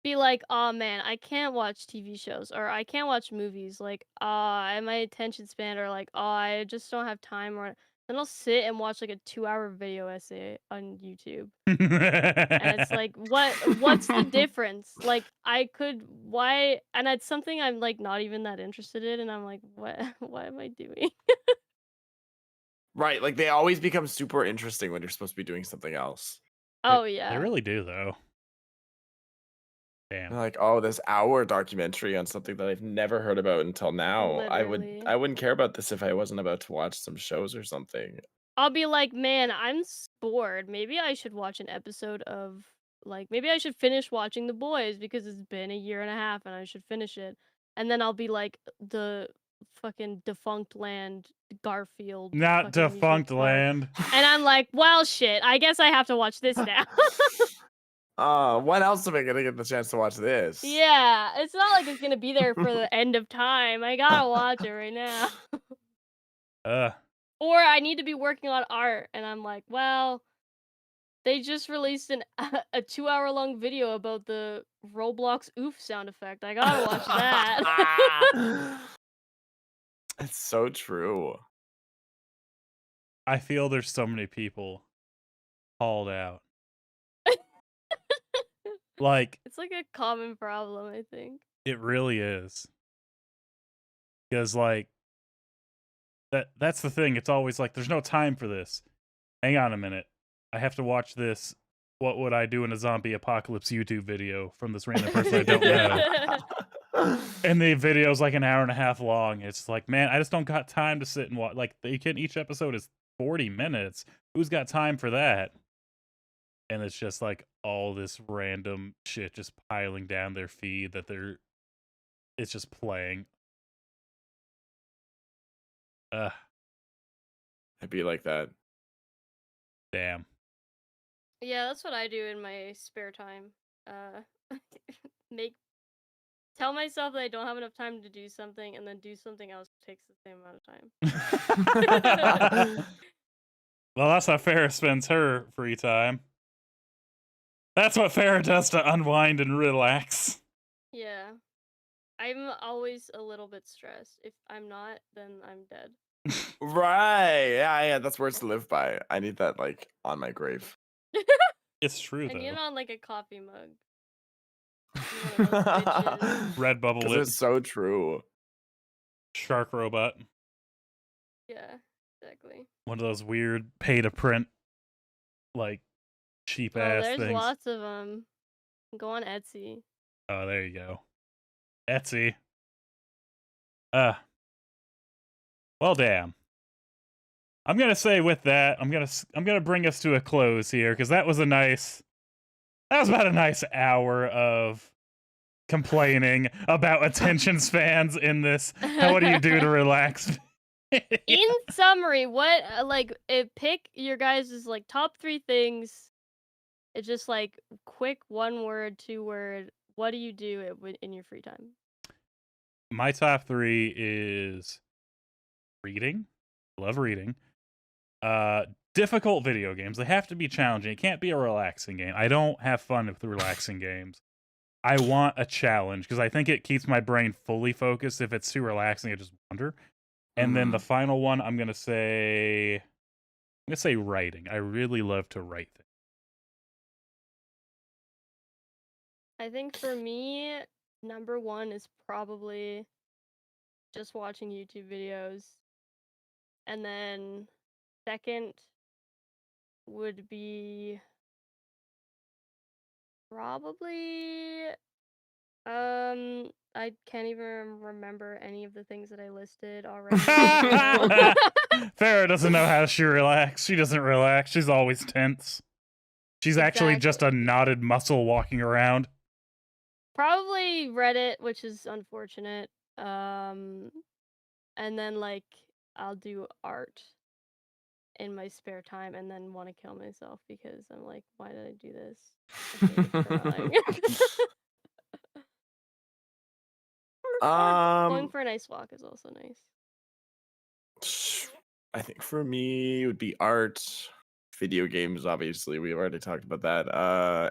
be like, "Oh man, I can't watch TV shows or I can't watch movies." Like, and my attention span or like, "Oh, I just don't have time." Or then I'll sit and watch like a 2-hour video essay on YouTube. And it's like, what's the difference? Like I could why and it's something I'm like not even that interested in and I'm like, what what am I doing? Right. Like they always become super interesting when you're supposed to be doing something else. Oh They yeah. really do, though. They're Damn. like, oh, this hour documentary on something that I've never heard about until now. Literally. I wouldn't care about this if I wasn't about to watch some shows or something. I'll be like, "Man, bored. Maybe I should watch an episode of like maybe I should finish watching The Boys because it's been a year and a half and I should finish it." And then I'll be like the fucking defunct land Garfield Not fucking music Defunct part. Land. And I'm like, "Well, shit. I guess I have to watch this now." When else am I gonna get the chance to watch this? Yeah, it's not like it's going to be there for the end of time. I got to watch it right now. Or I need to be working on art and I'm like, "Well, they just released a 2-hour long video about the Roblox oof sound effect. I gotta watch that." It's so true. I feel there's so many people called out. Like, It's like a common problem, I think. it really is. Because, like, that's the thing. It's always like, there's no time for this. Hang on a minute. I have to watch this What Would I Do in a Zombie Apocalypse YouTube video from this random person I don't know. And the video's like an hour and a half long. It's like, man, I just don't got time to sit and watch. Like, each episode is 40 minutes. Who's got time for that? And it's just like all this random shit just piling down their feed that it's just playing. I'd be like that. Damn. Yeah, that's what I do in my spare time. make tell myself that I don't have enough time to do something, and then do something else takes the same amount of time. Well, that's how Farrah spends her free time. That's what Farrah does to unwind and relax. Yeah. I'm always a little bit stressed. If I'm not, then I'm dead. Right. Yeah, that's words to live by. I need that like on my grave. It's true, I need it though. on like a coffee mug. One of those bitches. Red bubble Because lip, it's so true. shark robot. Yeah, exactly. One of those weird pay-to-print, like, Oh, cheap-ass there's things. lots of them. Go on Etsy. Oh, there you go. Etsy. Well, damn. I'm gonna say with that, I'm gonna bring us to a close here because that was about a nice hour of complaining about attention spans in this. What do you do to relax? In summary, what pick your guys' like top 3 things. It's just like quick 1 word, 2 word. What do you do in your free time? My top 3 is reading. Love reading. Difficult video games. They have to be challenging. It can't be a relaxing game. I don't have fun with relaxing games. I want a challenge because I think it keeps my brain fully focused. If it's too relaxing, I just wander. And then the final one, I'm gonna say writing. I really love to write things. I think for me, number 1 is probably just watching YouTube videos. And then second would be probably I can't even remember any of the things that I listed already. Farrah doesn't know how she relax. She doesn't relax. She's always tense. She's actually just a Exactly. knotted muscle walking around. Probably Reddit, which is unfortunate. And then like I'll do art in my spare time and then want to kill myself because I'm like, why did I do this? I hate drawing. Or going for a nice walk is also nice. I think for me it would be art, video games. Obviously, we've already talked about that.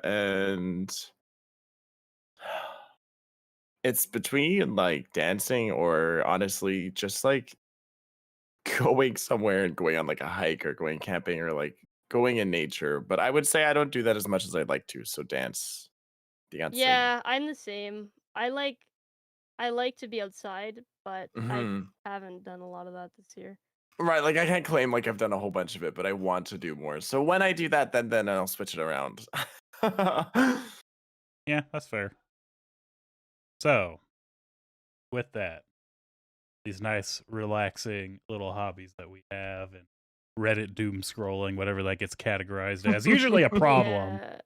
And it's between like dancing or honestly just like going somewhere and going on like a hike or going camping or like going in nature. But I would say I don't do that as much as I'd like to. So dancing. Yeah, I'm the same. I like to be outside, but I haven't done a lot of that this year. Right, like I can't claim like I've done a whole bunch of it, but I want to do more. So when I do that, then I'll switch it around. Yeah, that's fair. So, with that, these nice, relaxing little hobbies that we have, and Reddit doom scrolling, whatever that gets categorized as, usually a problem. Yeah.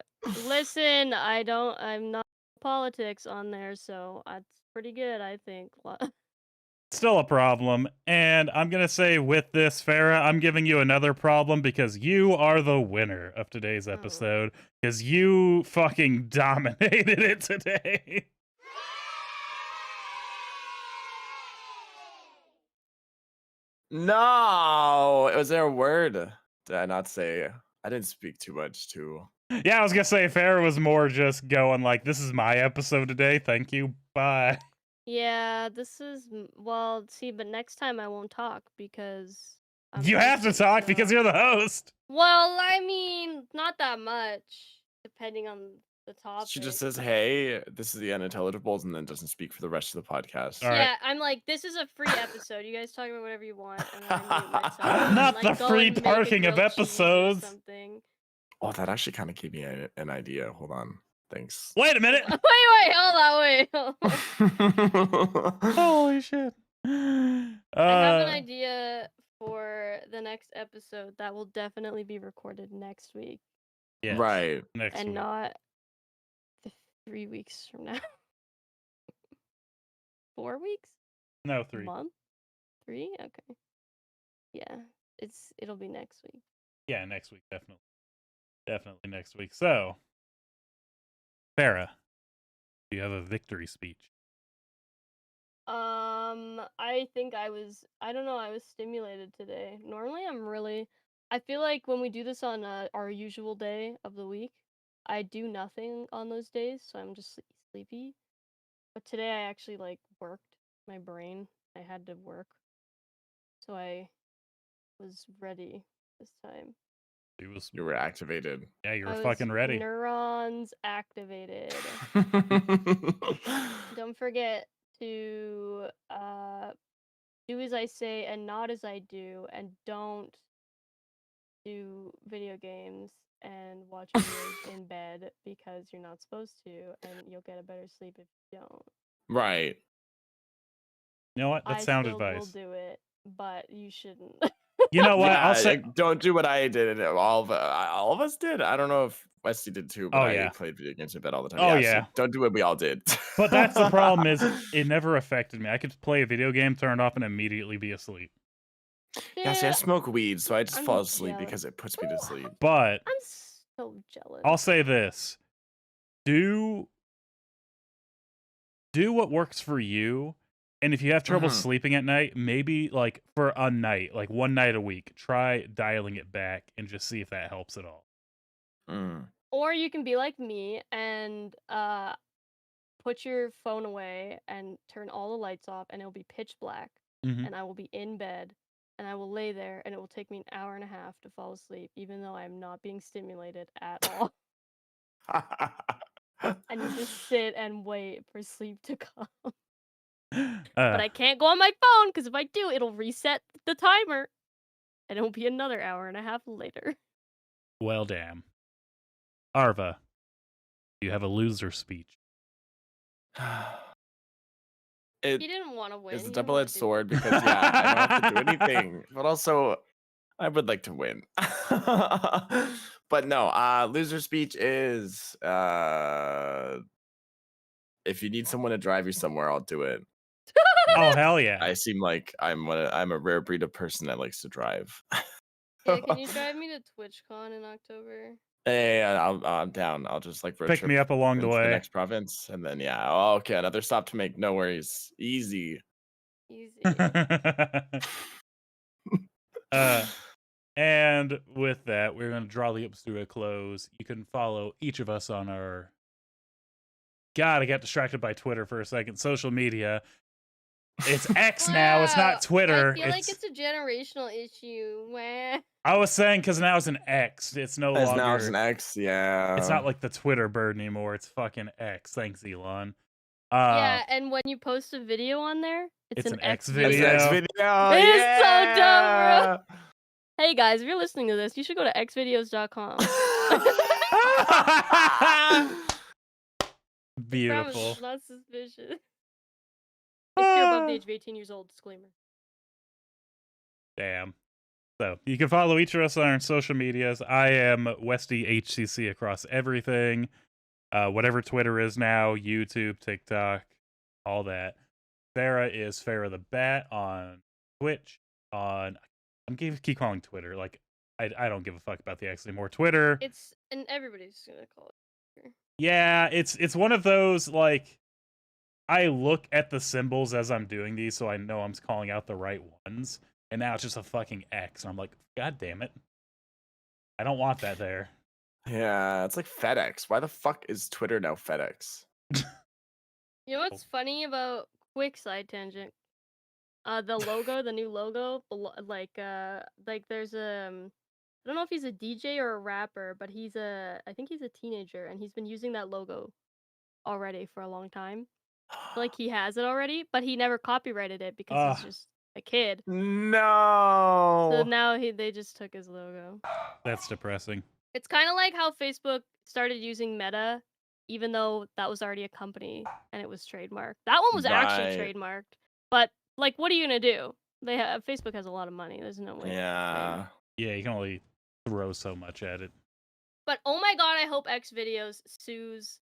Listen, I'm not politics on there, so that's pretty good, I think. Still a problem. And I'm going to say with this, Farrah, I'm giving you another problem because you are the winner of today's episode because you fucking dominated it today. No, was there a word? Did I not say? I didn't speak too much too. Yeah, I was going to say Farrah was more just going like, this is my episode today. Thank you. Bye. Yeah, this is see, but next time I won't talk because you have to talk because you're the host. Well, I mean, not that much, depending on the topic. She just says, "Hey, this is the unintelligibles," and then doesn't speak for the rest of the podcast. All right. Yeah, I'm like, this is a free episode. You guys talk about whatever you want, and then I mute myself. Not like, the free parking of episodes. Oh, that actually kind of gave me an idea. Hold on. Thanks. Wait a minute. Wait, hold on. Holy shit. I have an idea for the next episode that will definitely be recorded next week. Yes, right. Next and week. not 3 weeks from now. 4 weeks? No, 3. Month? 3? Okay. Yeah, it'll be next week. Yeah, next week, definitely. Definitely next week. So, Farah, do you have a victory speech? I think I don't know, I was stimulated today. Normally I feel like when we do this on our usual day of the week, I do nothing on those days, so I'm just sleepy. But today I actually like worked my brain. I had to work. So I was ready this time. It was, You were activated. yeah, you were I was fucking ready. neurons activated. Don't forget to do as I say and not as I do, and don't do video games and watch videos in bed because you're not supposed to, and you'll get a better sleep if you don't. Right. You know what? That's I sound still will advice. do it, but you shouldn't. You know what? Yeah, I'll say. don't do what I did. All of us did. I don't know if Westy did too, but Oh, I yeah. played video games in bed all the time. Oh, So yeah. don't do what we all did. But that's the problem is it never affected me. I could play a video game, turn it off, and immediately be asleep. Yeah, see, I smoke weed, so I just I'm fall asleep jealous. because it puts me to sleep. But I'm so jealous. I'll say this. Do what works for you. And if you have trouble sleeping at night, maybe like for a night, like one night a week, try dialing it back and just see if that helps at all. Or you can be like me and put your phone away and turn all the lights off, and it'll be pitch black, and I will be in bed, and I will lay there, and it will take me an hour and a half to fall asleep, even though I'm not being stimulated at all. And you just sit and wait for sleep to come. But I can't go on my phone, because if I do, it'll reset the timer, and it'll be another hour and a half later. Well, damn. Arva, you have a loser speech. He didn't want to win. It's a He didn't double-edged wanna do sword it. because yeah, I don't have to do anything, but also I would like to win. But no, loser speech is if you need someone to drive you somewhere, I'll do it. Oh, hell yeah. I seem like I'm a rare breed of person that likes to drive. Yeah, can you drive me to TwitchCon in October? Yeah, I'm down. I'll just like road Pick trip me up along the into the way. next province, and then yeah. Oh, okay, another stop to make. No worries, easy. Easy. And with that, we're going to draw the episode to a close. You can follow each of us on our... God, I got distracted by Twitter for a second. Social media. It's X now. It's not Twitter. I feel like it's a generational issue. Wow. I was saying because now it's an X. It's no longer... Now it's an X, yeah. It's not like the Twitter bird anymore. It's fucking X. Thanks, Elon. Yeah, and when you post a video on there, it's an X video. It's an X video. It's so dumb, bro. Hey guys, if you're listening to this, you should go to xvideos.com. Beautiful. Promise, not suspicious. If you're above the age of 18 years old, disclaimer. Damn. So you can follow each of us on our social medias. I am Westy HCC across everything. Whatever Twitter is now, YouTube, TikTok, all that. Farah is Farah the Bat on Twitch. I'm gonna keep calling Twitter. Like I don't give a fuck about the X anymore. Twitter. And everybody's gonna call it Twitter. Yeah, it's one of those like I look at the symbols as I'm doing these, so I know I'm calling out the right ones. And now it's just a fucking X. And I'm like, God damn it. I don't want that there. Yeah, it's like FedEx. Why the fuck is Twitter now FedEx? You know what's funny about quick side tangent? The logo, the new logo, like there's a I don't know if he's a DJ or a rapper, but I think he's a teenager, and he's been using that logo already for a long time. Like he has it already, but he never copyrighted it because he's just a kid. No. So now they just took his logo. That's depressing. It's kind of like how Facebook started using Meta, even though that was already a company and it was trademarked. That one was actually trademarked, but like, what are you gonna do? Facebook has a lot of money. There's no way. Yeah. Yeah, you can only throw so much at it. But oh my god, I hope X Videos sues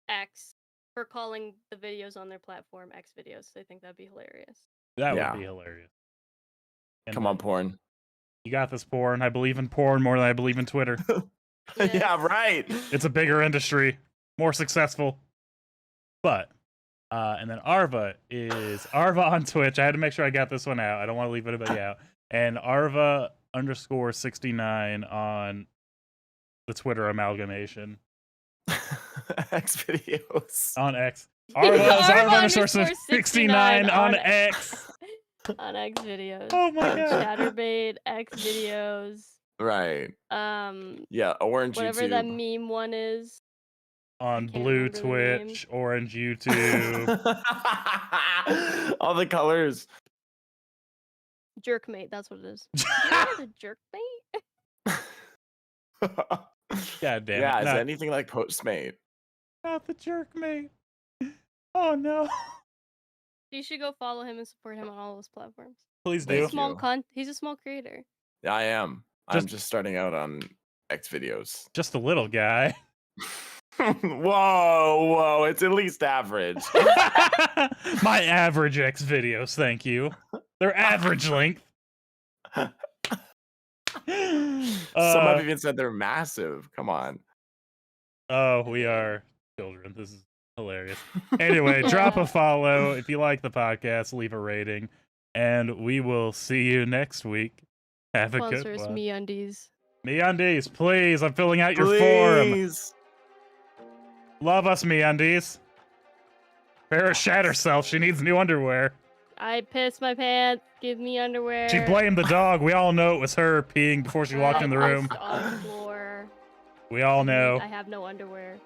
X for calling the videos on their platform X Videos. I think that'd be hilarious. That would be hilarious. And come on, porn. You got this, porn. I believe in porn more than I believe in Twitter. Yeah, right. It's a bigger industry. more successful. But and then Arva is Arva on Twitch. I had to make sure I got this one out. I don't want to leave anybody out. And Arva _69 on the Twitter amalgamation. X videos. On X. Arva is Arva Arva _69 on X. On X videos. Oh my god. Chatterbait, X videos. Right. Yeah, orange Whatever YouTube. that meme one is. On can't blue remember the name. Twitch, orange YouTube. All the colors. Jerkmate, that's what it is. The Jerkmate? God damn Yeah, it. is Not, it anything like Postmate? not the jerk mate. Oh no. You should go follow him and support him on all those platforms. Please Thank do. you. He's a small creator. Yeah, I am. I'm Just- just starting out on X videos. Just a little guy. Whoa, it's at least average. My average X videos, thank you. They're average length. Some have even said they're massive. Come on. Oh, we are children. This is hilarious. Anyway, drop a follow. If you like the podcast, leave a rating. And we will see you next week. Have a good Sponsors one. MeUndies. MeUndies, please. I'm filling out your form. Please. Love us, MeUndies. Farrah shat herself. She needs new underwear. I pissed my pants. Give me underwear. She blamed the dog. We all know it was her peeing before she walked in the I room. pissed on the floor. We all know. I have no underwear.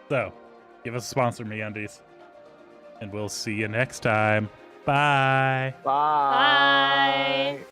So, give us a sponsor, MeUndies. And we'll see you next time. Bye. Bye. Bye.